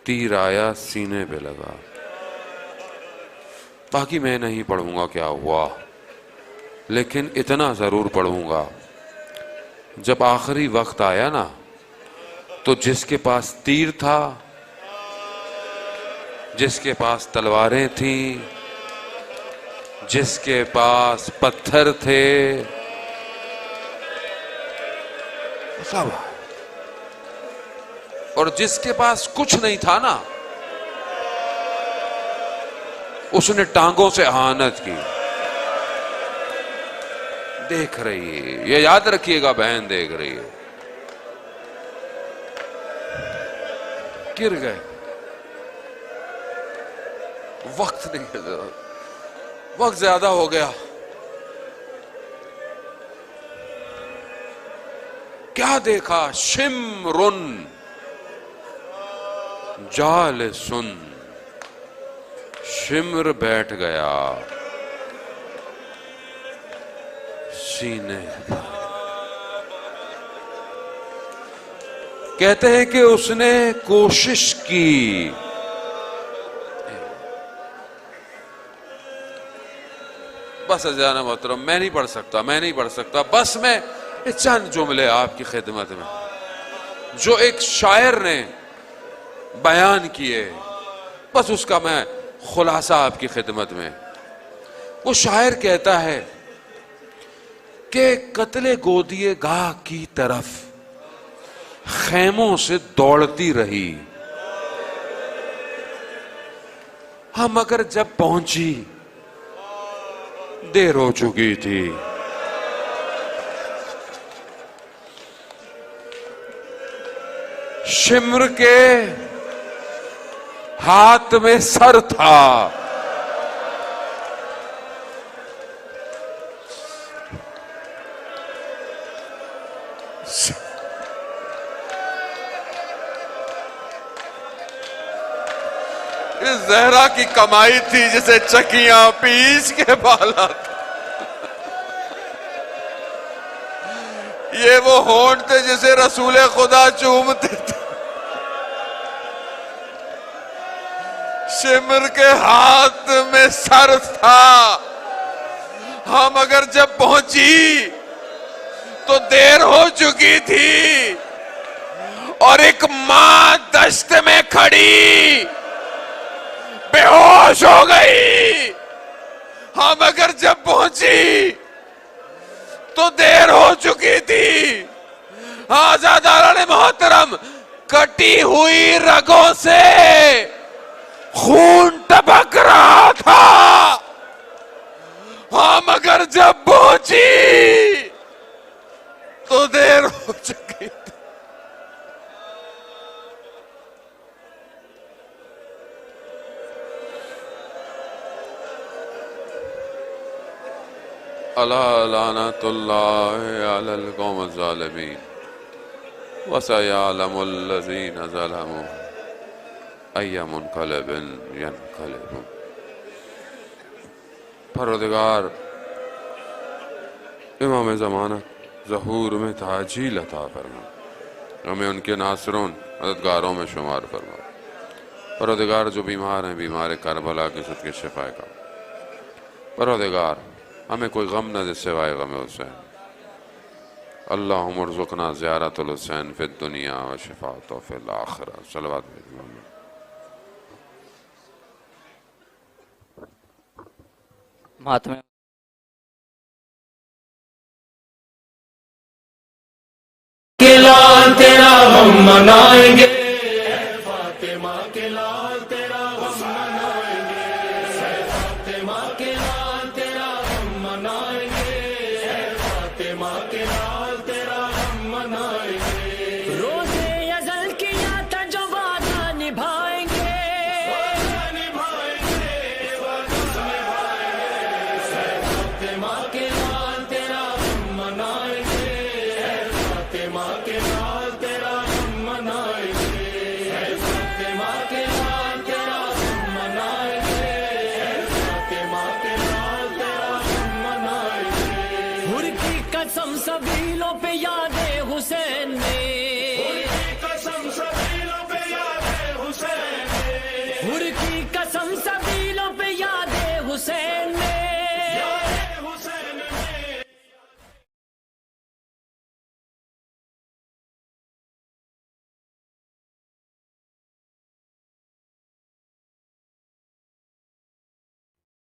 تیر آیا سینے پہ لگا. باقی میں نہیں پڑھوں گا کیا ہوا، لیکن اتنا ضرور پڑھوں گا، جب آخری وقت آیا نا تو جس کے پاس تیر تھا، جس کے پاس تلواریں تھیں، جس کے پاس پتھر تھے، سب، اور جس کے پاس کچھ نہیں تھا نا، اس نے ٹانگوں سے اہانت کی. دیکھ رہی ہے، یہ یاد رکھیے گا بہن، دیکھ رہی ہے. گر گئے. وقت نہیں ہے، وقت زیادہ ہو گیا. کیا دیکھا؟ شمرن جالسن، شمر بیٹھ گیا سینے. کہتے ہیں کہ اس نے کوشش کی، بس عزیزان محترم میں نہیں پڑھ سکتا، بس میں چند جملے آپ کی خدمت میں جو ایک شاعر نے بیان کیے، بس اس کا میں خلاصہ آپ کی خدمت میں. وہ شاعر کہتا ہے کہ قتل گودیے گاہ کی طرف خیموں سے دوڑتی رہی، ہم اگر جب پہنچی دیر ہو چکی تھی. شمر کے ہاتھ میں سر تھا، اس زہرا کی کمائی تھی جسے چکیاں پیس کے بالا تھا. یہ وہ ہونٹ تھے جسے رسول خدا چومتے تھے. شمر کے ہاتھ میں سر تھا، ہم اگر جب پہنچی تو دیر ہو چکی تھی، اور ایک ماں دشت میں کھڑی بے ہوش ہو گئی. ہم اگر جب پہنچی تو دیر ہو چکی تھی. آزاداران محترم، کٹی ہوئی رگوں سے خون ٹپک رہا تھا. ہم اگر جب پہنچی تو دیر ہو چکی تھی. الا لعنت اللہ علی القوم الظالمین وسیعلم الذین ظلموا ای منقلب ینقلبون. پروردگار امام زمانہ ظہور میں تعجیل عطا فرما، ہمیں ان کے ناصروں مددگاروں میں شمار فرما. پروردگار جو بیمار ہیں، بیمار کربلا کی صدقے شفا کا. پروردگار ہمیں کوئی غم نہ دے سوائے غم حسین. اللہم ارزقنا زیارت الحسین فی الدنیا و شفاعتہ فی الآخرہ. صلوات بھیجو. ماتم تیرا ہم منائیں گے.